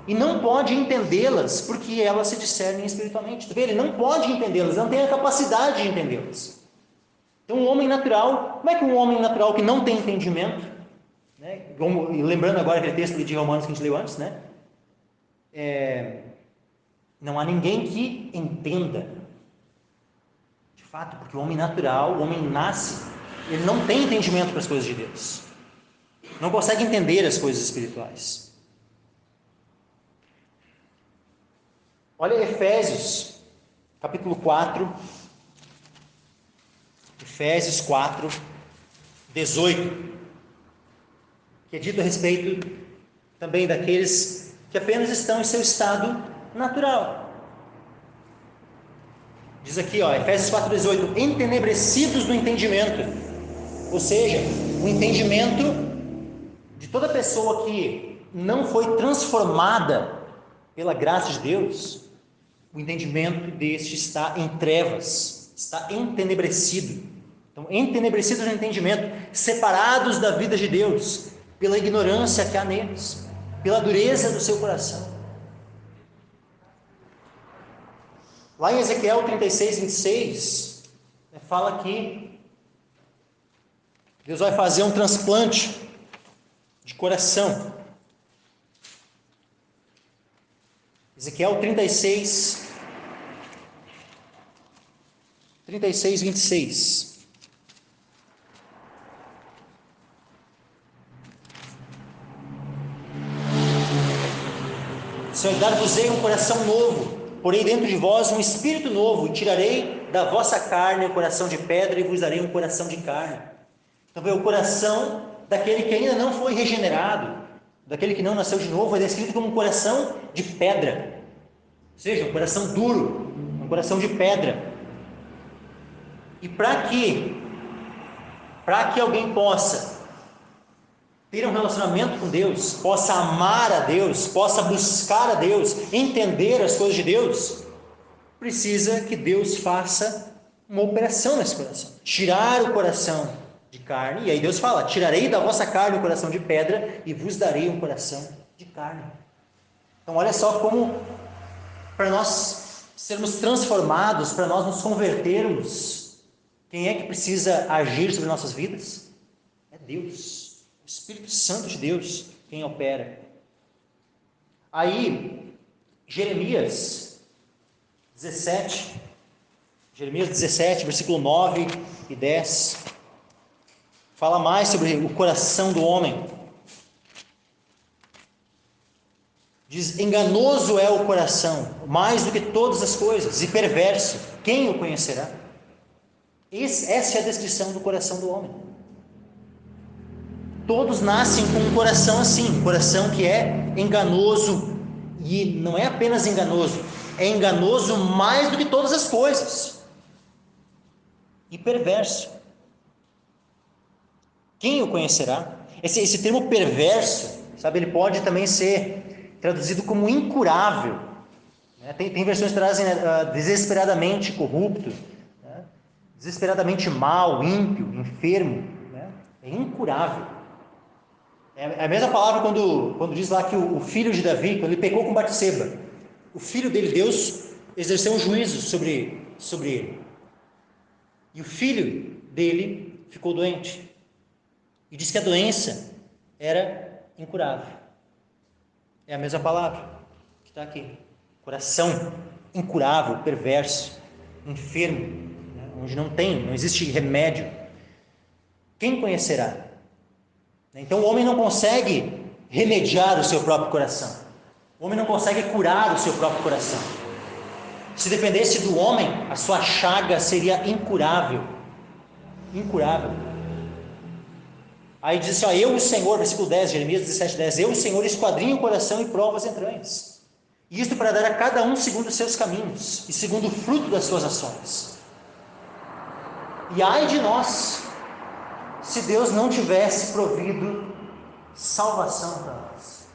E não pode entendê-las, porque elas se discernem espiritualmente. Ele não pode entendê-las, não tem a capacidade de entendê-las. Então, o homem natural, como é que um homem natural que não tem entendimento, né? Lembrando agora aquele texto de Romanos que a gente leu antes, né? Não há ninguém que entenda, de fato, porque o homem natural, o homem nasce, ele não tem entendimento para as coisas de Deus, não consegue entender as coisas espirituais. Olha Efésios, capítulo 4, Efésios 4, 18, que é dito a respeito também daqueles que apenas estão em seu estado natural. Diz aqui, Efésios 4, 18, entenebrecidos no entendimento, ou seja, o entendimento de toda pessoa que não foi transformada pela graça de Deus, o entendimento deste está em trevas, está entenebrecido. Então, entenebrecidos no entendimento, separados da vida de Deus, pela ignorância que há neles, pela dureza do seu coração. Lá em Ezequiel 36, 26, fala que Deus vai fazer um transplante de coração. Ezequiel 36, 26. Senhor, dar-vos-ei um coração novo, porei dentro de vós um espírito novo, e tirarei da vossa carne o coração de pedra, e vos darei um coração de carne. Então, o coração daquele que ainda não foi regenerado, daquele que não nasceu de novo, é descrito como um coração de pedra, ou seja, um coração duro, um coração de pedra. E para que alguém possa ter um relacionamento com Deus, possa amar a Deus, possa buscar a Deus, entender as coisas de Deus, precisa que Deus faça uma operação nesse coração, tirar o coração de carne, e aí Deus fala, tirarei da vossa carne o coração de pedra, e vos darei um coração de carne. Então olha só como, para nós sermos transformados, para nós nos convertermos, quem é que precisa agir sobre nossas vidas? É Deus, o Espírito Santo de Deus, quem opera. Aí, Jeremias 17, versículo 9 e 10, fala mais sobre o coração do homem. Diz, enganoso é o coração, mais do que todas as coisas, e perverso, quem o conhecerá? Essa é a descrição do coração do homem. Todos nascem com um coração assim, um coração que é enganoso, e não é apenas enganoso, é enganoso mais do que todas as coisas, e perverso. Quem o conhecerá? Esse termo perverso, sabe, ele pode também ser traduzido como incurável, né? Tem versões que trazem desesperadamente corrupto, né? Desesperadamente mau, ímpio, enfermo, né? É incurável. É a mesma palavra quando diz lá que o filho de Davi, quando ele pecou com Batseba, o filho dele, Deus, exerceu um juízo sobre ele. E o filho dele ficou doente. E diz que a doença era incurável. É a mesma palavra que está aqui. Coração incurável, perverso, enfermo, né? Onde não existe remédio. Quem conhecerá? Então o homem não consegue remediar o seu próprio coração. O homem não consegue curar o seu próprio coração. Se dependesse do homem, a sua chaga seria incurável. Incurável. Aí diz assim, eu o Senhor, versículo 10, Jeremias 17, 10, eu o Senhor esquadrinho o coração e provo as entranhas. Isto para dar a cada um segundo os seus caminhos e segundo o fruto das suas ações. E ai de nós, se Deus não tivesse provido salvação para nós,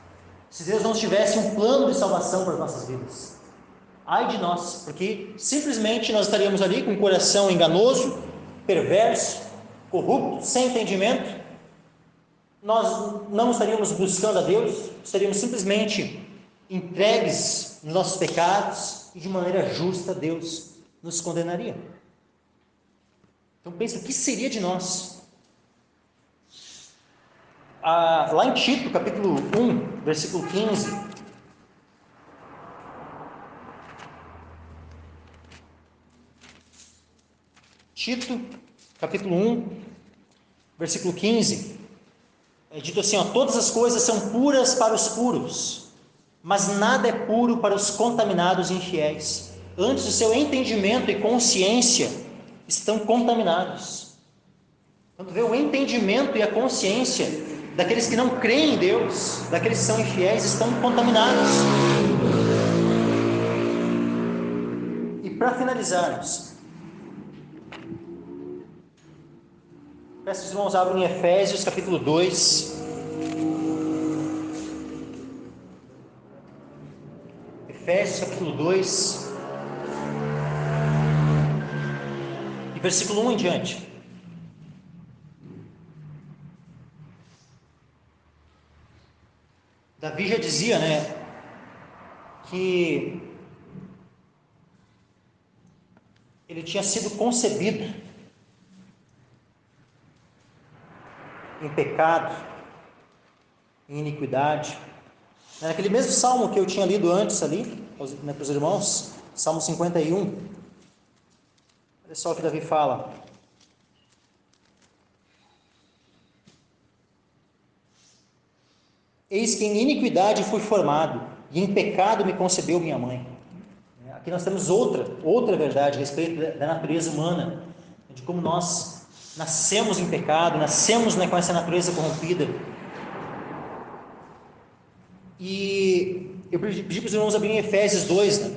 se Deus não tivesse um plano de salvação para as nossas vidas. Ai de nós, porque simplesmente nós estaríamos ali com o coração enganoso, perverso, corrupto, sem entendimento. Nós não estaríamos buscando a Deus, estaríamos simplesmente entregues nos nossos pecados, e de maneira justa Deus nos condenaria. Então pense, o que seria de nós? Lá em Tito, capítulo 1, versículo 15, Tito, capítulo 1, versículo 15, é dito assim, todas as coisas são puras para os puros, mas nada é puro para os contaminados e infiéis. Antes o seu entendimento e consciência estão contaminados. Quando vê o entendimento e a consciência daqueles que não creem em Deus, daqueles que são infiéis, estão contaminados. E para finalizarmos, peço que os irmãos abram em Efésios capítulo 2. Efésios capítulo 2, e versículo 1 em diante. Davi já dizia, que ele tinha sido concebido em pecado, em iniquidade. Naquele mesmo salmo que eu tinha lido antes ali, para os irmãos, Salmo 51, olha só o que Davi fala. Eis que em iniquidade fui formado, e em pecado me concebeu minha mãe. Aqui nós temos outra verdade a respeito da natureza humana, de como nós nascemos em pecado, nascemos com essa natureza corrompida. E eu pedi para os irmãos abrirem Efésios 2,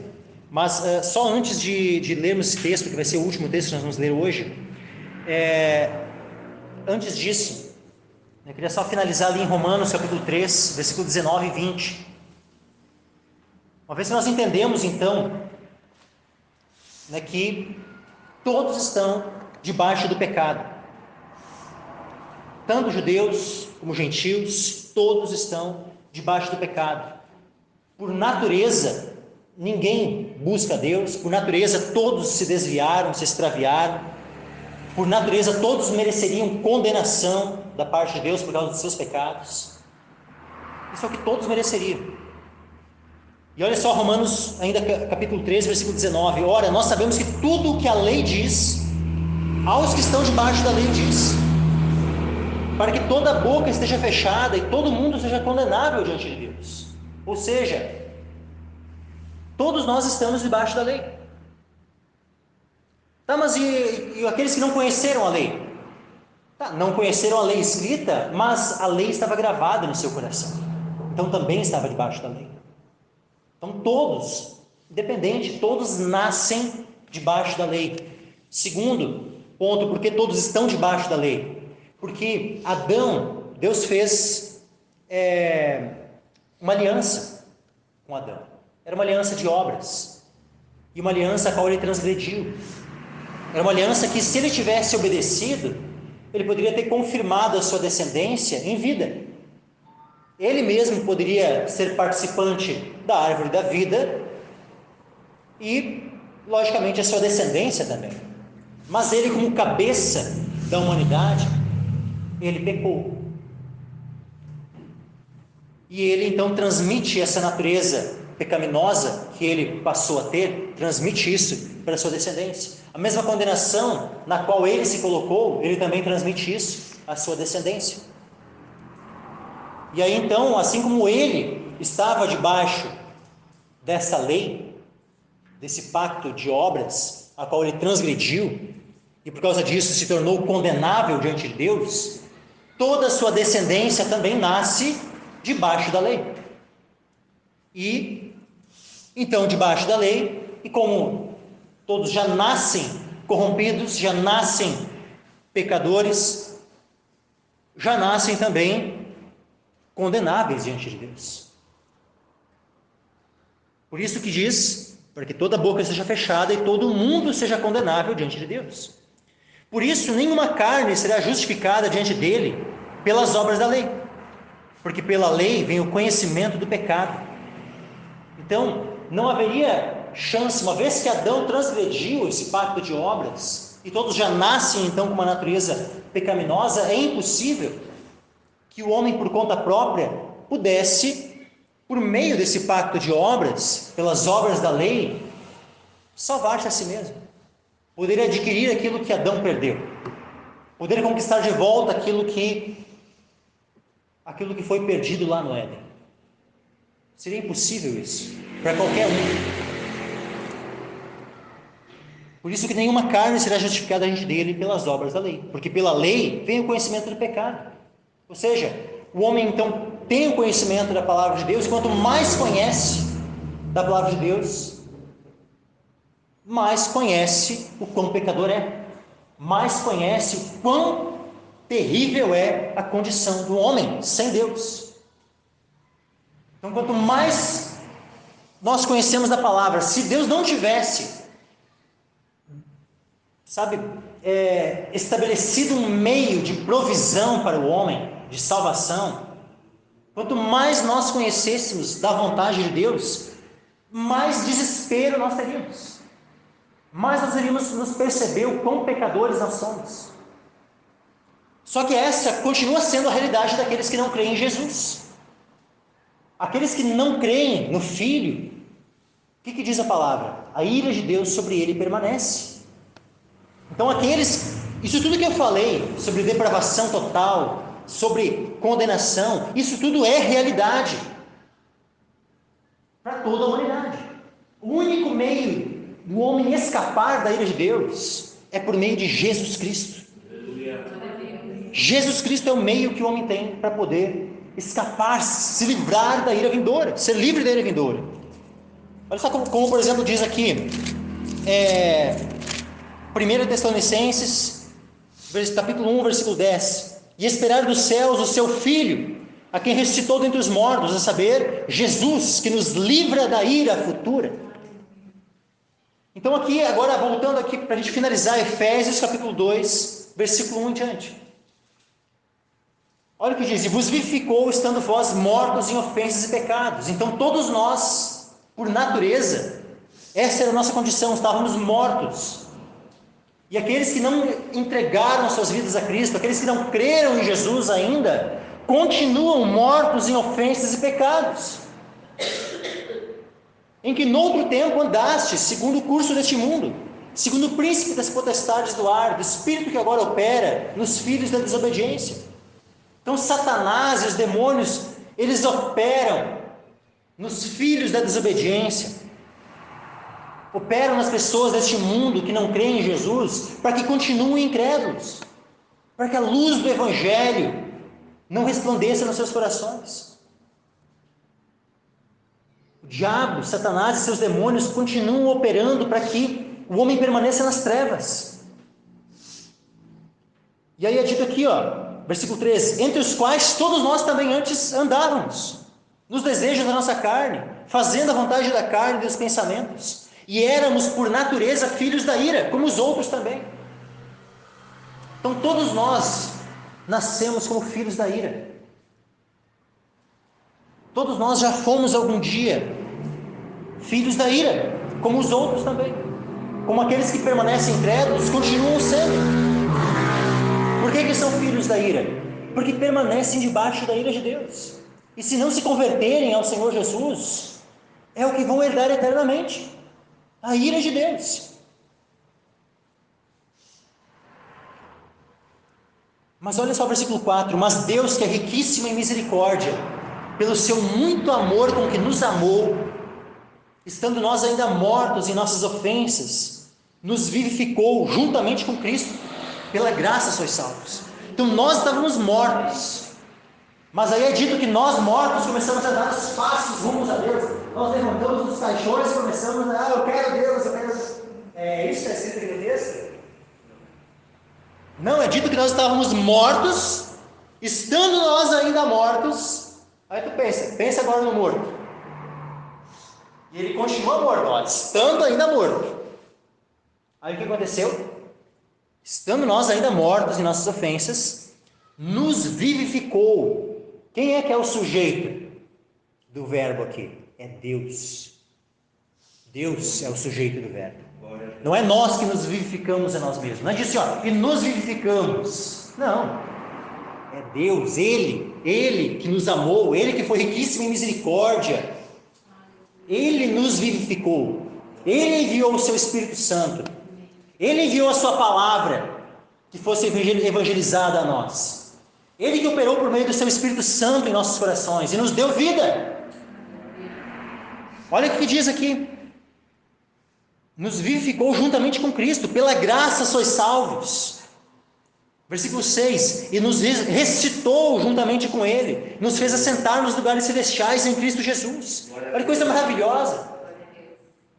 mas só antes de lermos esse texto, que vai ser o último texto que nós vamos ler hoje, antes disso, eu queria só finalizar ali em Romanos capítulo 3, versículo 19 e 20. Uma vez que nós entendemos então, que todos estão debaixo do pecado, tanto judeus como gentios, todos estão debaixo do pecado. Por natureza, ninguém busca Deus, por natureza todos se desviaram, se extraviaram, por natureza todos mereceriam condenação da parte de Deus por causa dos seus pecados. Isso é o que todos mereceriam. E olha só Romanos, ainda capítulo 13, versículo 19. Ora, nós sabemos que tudo o que a lei diz, aos que estão debaixo da lei diz, para que toda boca esteja fechada e todo mundo seja condenável diante de Deus. Ou seja, todos nós estamos debaixo da lei. Tá, mas e aqueles que não conheceram a lei? Tá, não conheceram a lei escrita, mas a lei estava gravada no seu coração. Então também estava debaixo da lei. Então todos, independente, todos nascem debaixo da lei. Segundo ponto, por que todos estão debaixo da lei? Porque Adão, Deus fez uma aliança com Adão. Era uma aliança de obras. E uma aliança a qual ele transgrediu. Era uma aliança que, se ele tivesse obedecido, ele poderia ter confirmado a sua descendência em vida. Ele mesmo poderia ser participante da árvore da vida e, logicamente, a sua descendência também. Mas ele, como cabeça da humanidade, ele pecou. E ele então transmite essa natureza pecaminosa que ele passou a ter, transmite isso para a sua descendência. A mesma condenação na qual ele se colocou, ele também transmite isso à sua descendência. E aí então, assim como ele estava debaixo dessa lei, desse pacto de obras, a qual ele transgrediu, e por causa disso se tornou condenável diante de Deus, toda a sua descendência também nasce debaixo da lei. E, então, debaixo da lei, e como todos já nascem corrompidos, já nascem pecadores, já nascem também condenáveis diante de Deus. Por isso que diz, para que toda boca seja fechada e todo mundo seja condenável diante de Deus. Por isso, nenhuma carne será justificada diante dele pelas obras da lei, porque pela lei vem o conhecimento do pecado. Então, não haveria chance, uma vez que Adão transgrediu esse pacto de obras, e todos já nascem então com uma natureza pecaminosa, é impossível que o homem por conta própria pudesse, por meio desse pacto de obras, pelas obras da lei, salvar-se a si mesmo, poder adquirir aquilo que Adão perdeu, poder conquistar de volta aquilo que foi perdido lá no Éden. Seria impossível isso para qualquer um. Por isso que nenhuma carne será justificada diante dele pelas obras da lei, porque pela lei vem o conhecimento do pecado. Ou seja, o homem então tem o conhecimento da palavra de Deus, e quanto mais conhece da palavra de Deus, mais conhece o quão pecador é, mais conhece o quão terrível é a condição do homem sem Deus. Então, quanto mais nós conhecemos da palavra, se Deus não tivesse, estabelecido um meio de provisão para o homem, de salvação, quanto mais nós conhecêssemos da vontade de Deus, mais desespero nós teríamos, mais nós iríamos nos perceber o quão pecadores nós somos. Só que essa continua sendo a realidade daqueles que não creem em Jesus. Aqueles que não creem no Filho, o que diz a palavra? A ira de Deus sobre ele permanece. Então isso tudo que eu falei sobre depravação total, sobre condenação, isso tudo é realidade para toda a humanidade. O único meio do homem escapar da ira de Deus é por meio de Jesus Cristo. Jesus Cristo é o meio que o homem tem para poder escapar, se livrar da ira vindoura, ser livre da ira vindoura. Olha só como por exemplo diz aqui 1 Tessalonicenses capítulo 1, versículo 10: e esperar dos céus o seu Filho, a quem ressuscitou dentre os mortos, a saber, Jesus, que nos livra da ira futura. Então aqui, agora voltando aqui para a gente finalizar, Efésios capítulo 2, versículo 1 em diante. Olha o que diz: e vos vivificou, estando vós mortos em ofensas e pecados. Então todos nós, por natureza, essa era a nossa condição, estávamos mortos. E aqueles que não entregaram suas vidas a Cristo, aqueles que não creram em Jesus ainda, continuam mortos em ofensas e pecados, em que noutro tempo andaste, segundo o curso deste mundo, segundo o príncipe das potestades do ar, do espírito que agora opera nos filhos da desobediência. Então Satanás e os demônios, eles operam nos filhos da desobediência, operam nas pessoas deste mundo que não creem em Jesus, para que continuem incrédulos, para que a luz do Evangelho não resplandeça nos seus corações. O diabo, Satanás e seus demônios continuam operando para que o homem permaneça nas trevas. E aí é dito aqui, versículo 13: entre os quais todos nós também antes andávamos, nos desejos da nossa carne, fazendo a vontade da carne e dos pensamentos, e éramos por natureza filhos da ira, como os outros também. Então todos nós nascemos como filhos da ira. Todos nós já fomos algum dia filhos da ira, como os outros também. Como aqueles que permanecem incrédulos continuam sendo. Por que são filhos da ira? Porque permanecem debaixo da ira de Deus. E se não se converterem ao Senhor Jesus, é o que vão herdar eternamente, a ira de Deus. Mas olha só o versículo 4: mas Deus, que é riquíssimo em misericórdia, pelo seu muito amor com que nos amou, estando nós ainda mortos em nossas ofensas, nos vivificou juntamente com Cristo, pela graça sois salvos. Então nós estávamos mortos, mas aí é dito que nós mortos começamos a dar os passos rumos a Deus. Nós levantamos os caixões e começamos a eu quero Deus, eu quero... isso está escrito aqui no texto? Não, é dito que nós estávamos mortos, estando nós ainda mortos. Aí tu pensa agora no morto. E ele continua morto, ó, estando ainda morto. Aí o que aconteceu? Estando nós ainda mortos em nossas ofensas, nos vivificou. Quem é que é o sujeito do verbo aqui? É Deus. Deus é o sujeito do verbo. Não é nós que nos vivificamos a nós mesmos. Não é disso, ó, e nos vivificamos. Não. É Deus, Ele que nos amou, Ele que foi riquíssimo em misericórdia. Ele nos vivificou. Ele enviou o seu Espírito Santo. Ele enviou a sua palavra que fosse evangelizada a nós. Ele que operou por meio do seu Espírito Santo em nossos corações e nos deu vida. Olha o que diz aqui. Nos vivificou juntamente com Cristo. Pela graça sois salvos. Versículo 6. E nos ressuscitou juntamente com Ele. Nos fez assentar nos lugares celestiais em Cristo Jesus. Olha que coisa maravilhosa.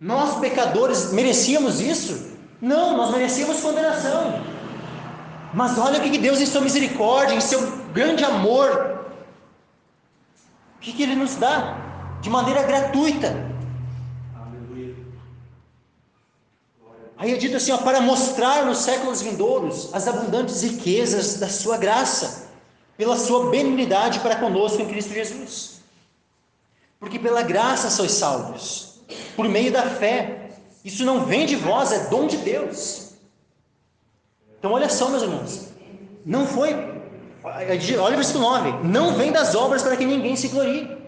Nós pecadores merecíamos isso? Não, nós merecíamos condenação. Mas olha o que Deus em sua misericórdia, em seu grande amor, o que Ele nos dá de maneira gratuita. Aí é dito assim, ó, para mostrar nos séculos vindouros as abundantes riquezas da sua graça, pela sua benignidade para conosco em Cristo Jesus. Porque pela graça sois salvos, por meio da fé. Isso não vem de vós, é dom de Deus. Então olha só, meus irmãos, não foi, olha o versículo 9, não vem das obras para que ninguém se glorie.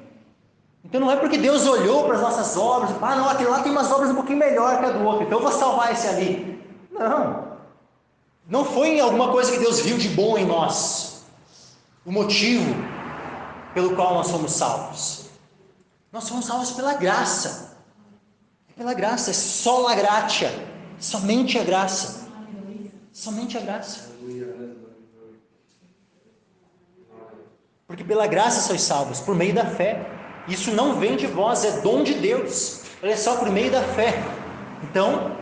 Então não é porque Deus olhou para as nossas obras, não, aquele lá tem umas obras um pouquinho melhor que a do outro, então eu vou salvar esse ali. Não foi em alguma coisa que Deus viu de bom em nós, o motivo pelo qual nós somos salvos. Nós somos salvos pela graça, é sola gratia, somente a graça. Somente a graça. Porque pela graça sois salvos, por meio da fé. Isso não vem de vós, é dom de Deus. Olha só, por meio da fé. Então,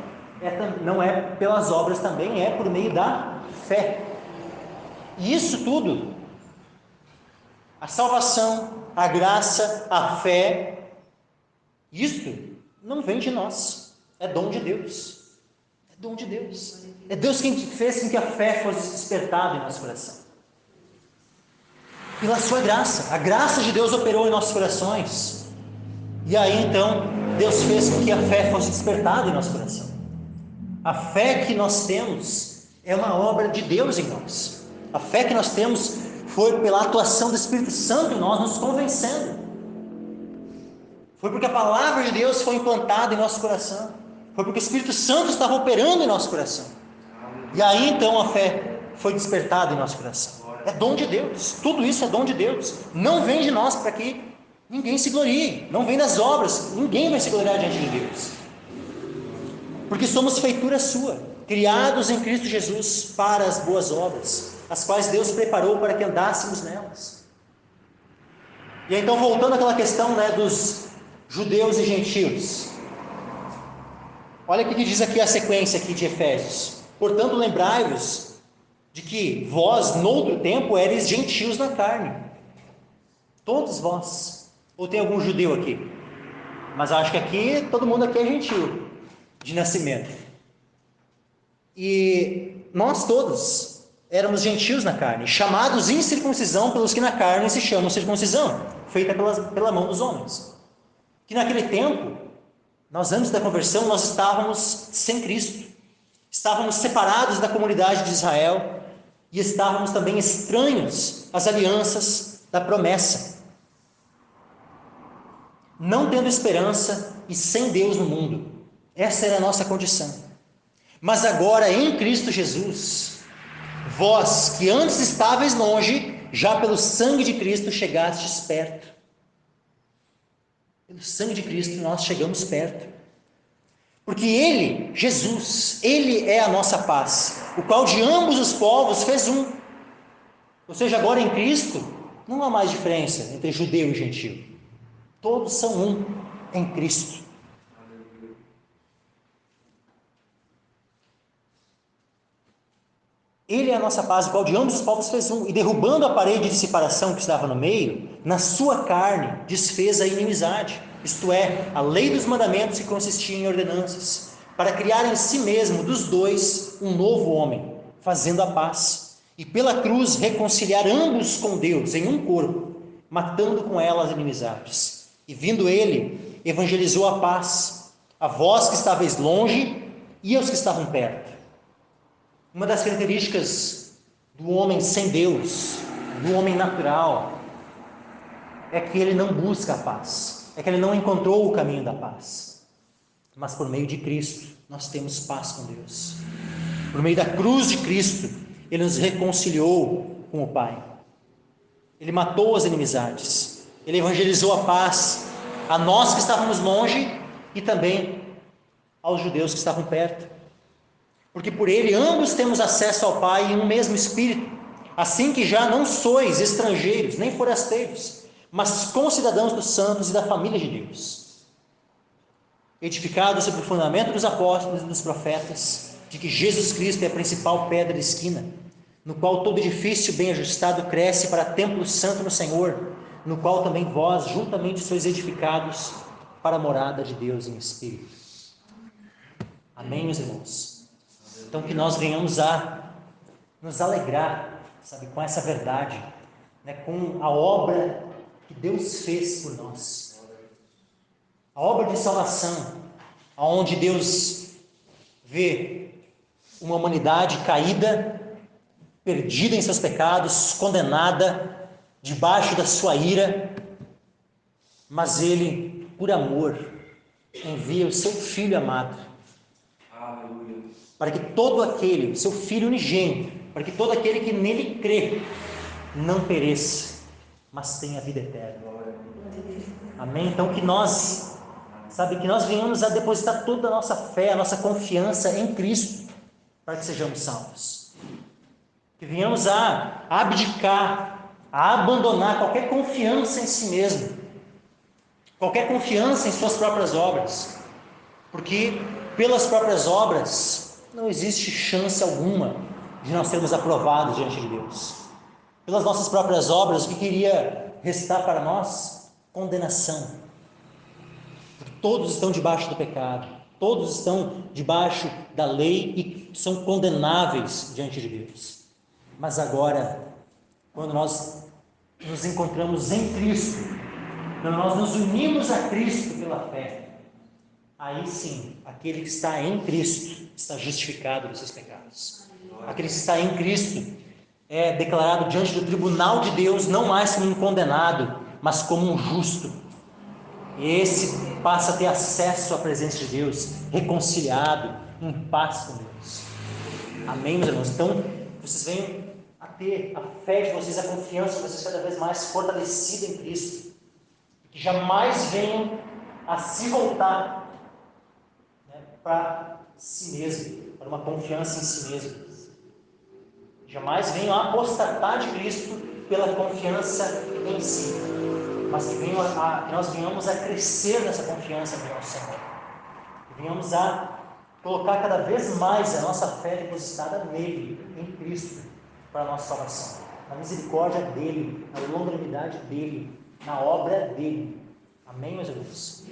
não é pelas obras também, é por meio da fé. E isso tudo, a salvação, a graça, a fé, isso não vem de nós, é dom de Deus. É dom de Deus. É Deus quem fez com que a fé fosse despertada em nosso coração. Pela sua graça. A graça de Deus operou em nossos corações. E aí então, Deus fez com que a fé fosse despertada em nosso coração. A fé que nós temos é uma obra de Deus em nós. A fé que nós temos foi pela atuação do Espírito Santo em nós, nos convencendo. Foi porque a palavra de Deus foi implantada em nosso coração. Foi porque o Espírito Santo estava operando em nosso coração. E aí então a fé foi despertada em nosso coração. É dom de Deus. Tudo isso é dom de Deus. Não vem de nós para que ninguém se glorie. Não vem das obras. Ninguém vai se gloriar diante de Deus. Porque somos feitura sua, criados em Cristo Jesus para as boas obras, as quais Deus preparou para que andássemos nelas. E aí, então, voltando àquela questão, dos judeus e gentios. Olha o que diz aqui a sequência aqui de Efésios. Portanto, lembrai-vos de que vós, noutro tempo, eres gentios na carne. Todos vós. Ou tem algum judeu aqui? Mas acho que aqui, todo mundo aqui é gentio, de nascimento. E nós todos éramos gentios na carne, chamados incircuncisão pelos que na carne se chamam circuncisão, feita pela mão dos homens. Que naquele tempo, nós antes da conversão, nós estávamos sem Cristo. Estávamos separados da comunidade de Israel e estávamos também estranhos às alianças da promessa. Não tendo esperança e sem Deus no mundo. Essa era a nossa condição. Mas agora em Cristo Jesus, vós que antes estáveis longe, já pelo sangue de Cristo chegastes perto. Pelo sangue de Cristo nós chegamos perto. Porque Ele, Jesus, Ele é a nossa paz, o qual de ambos os povos fez um. Ou seja, agora em Cristo, não há mais diferença entre judeu e gentio. Todos são um em Cristo. Ele é a nossa paz, o qual de ambos os povos fez um, e derrubando a parede de separação que estava no meio, na sua carne desfez a inimizade, isto é, a lei dos mandamentos que consistia em ordenanças, para criar em si mesmo dos dois um novo homem, fazendo a paz, e pela cruz reconciliar ambos com Deus em um corpo, matando com ela as inimizades. E vindo ele, evangelizou a paz, a vós que estáveis longe e aos que estavam perto. Uma das características do homem sem Deus, do homem natural, é que ele não busca a paz, é que ele não encontrou o caminho da paz. Mas por meio de Cristo, nós temos paz com Deus. Por meio da cruz de Cristo, ele nos reconciliou com o Pai. Ele matou as inimizades. Ele evangelizou a paz a nós que estávamos longe e também aos judeus que estavam perto. Porque por ele ambos temos acesso ao Pai em um mesmo Espírito, assim que já não sois estrangeiros, nem forasteiros, mas concidadãos dos santos e da família de Deus, edificados sobre o fundamento dos apóstolos e dos profetas, de que Jesus Cristo é a principal pedra de esquina, no qual todo edifício bem ajustado cresce para templo santo no Senhor, no qual também vós juntamente sois edificados para a morada de Deus em Espírito. Amém, meus irmãos? Então que nós venhamos a nos alegrar, sabe, com essa verdade, né, com a obra que Deus fez por nós. A obra de salvação, onde Deus vê uma humanidade caída, perdida em seus pecados, condenada, debaixo da sua ira, mas Ele, por amor, envia o seu Filho amado, para que todo aquele, seu Filho unigênito, para que todo aquele que nele crê, não pereça, mas tenha vida eterna. Amém? Então que nós, que nós venhamos a depositar toda a nossa fé, a nossa confiança em Cristo, para que sejamos salvos. Que venhamos a abdicar, a abandonar qualquer confiança em si mesmo, qualquer confiança em suas próprias obras, porque pelas próprias obras não existe chance alguma de nós sermos aprovados diante de Deus. Pelas nossas próprias obras, o que queria restar para nós? Condenação. Porque todos estão debaixo do pecado, todos estão debaixo da lei e são condenáveis diante de Deus. Mas agora, quando nós nos encontramos em Cristo, quando nós nos unimos a Cristo pela fé, aí sim, aquele que está em Cristo está justificado dos seus pecados. Aquele que está em Cristo é declarado diante do tribunal de Deus não mais como um condenado, mas como um justo. Esse passa a ter acesso à presença de Deus, reconciliado, em paz com Deus. Amém, meus irmãos? Então, vocês venham a ter a fé de vocês, a confiança de vocês cada vez mais fortalecida em Cristo. Que jamais venham a se voltar, né, para si mesmo, para uma confiança em si mesmo. Jamais venham a apostatar de Cristo pela confiança em si, mas que nós venhamos a crescer nessa confiança no nosso Senhor. Que venhamos a colocar cada vez mais a nossa fé depositada nele, em Cristo, para a nossa salvação. Na misericórdia dele, na longanimidade dele, na obra dele. Amém, meus irmãos?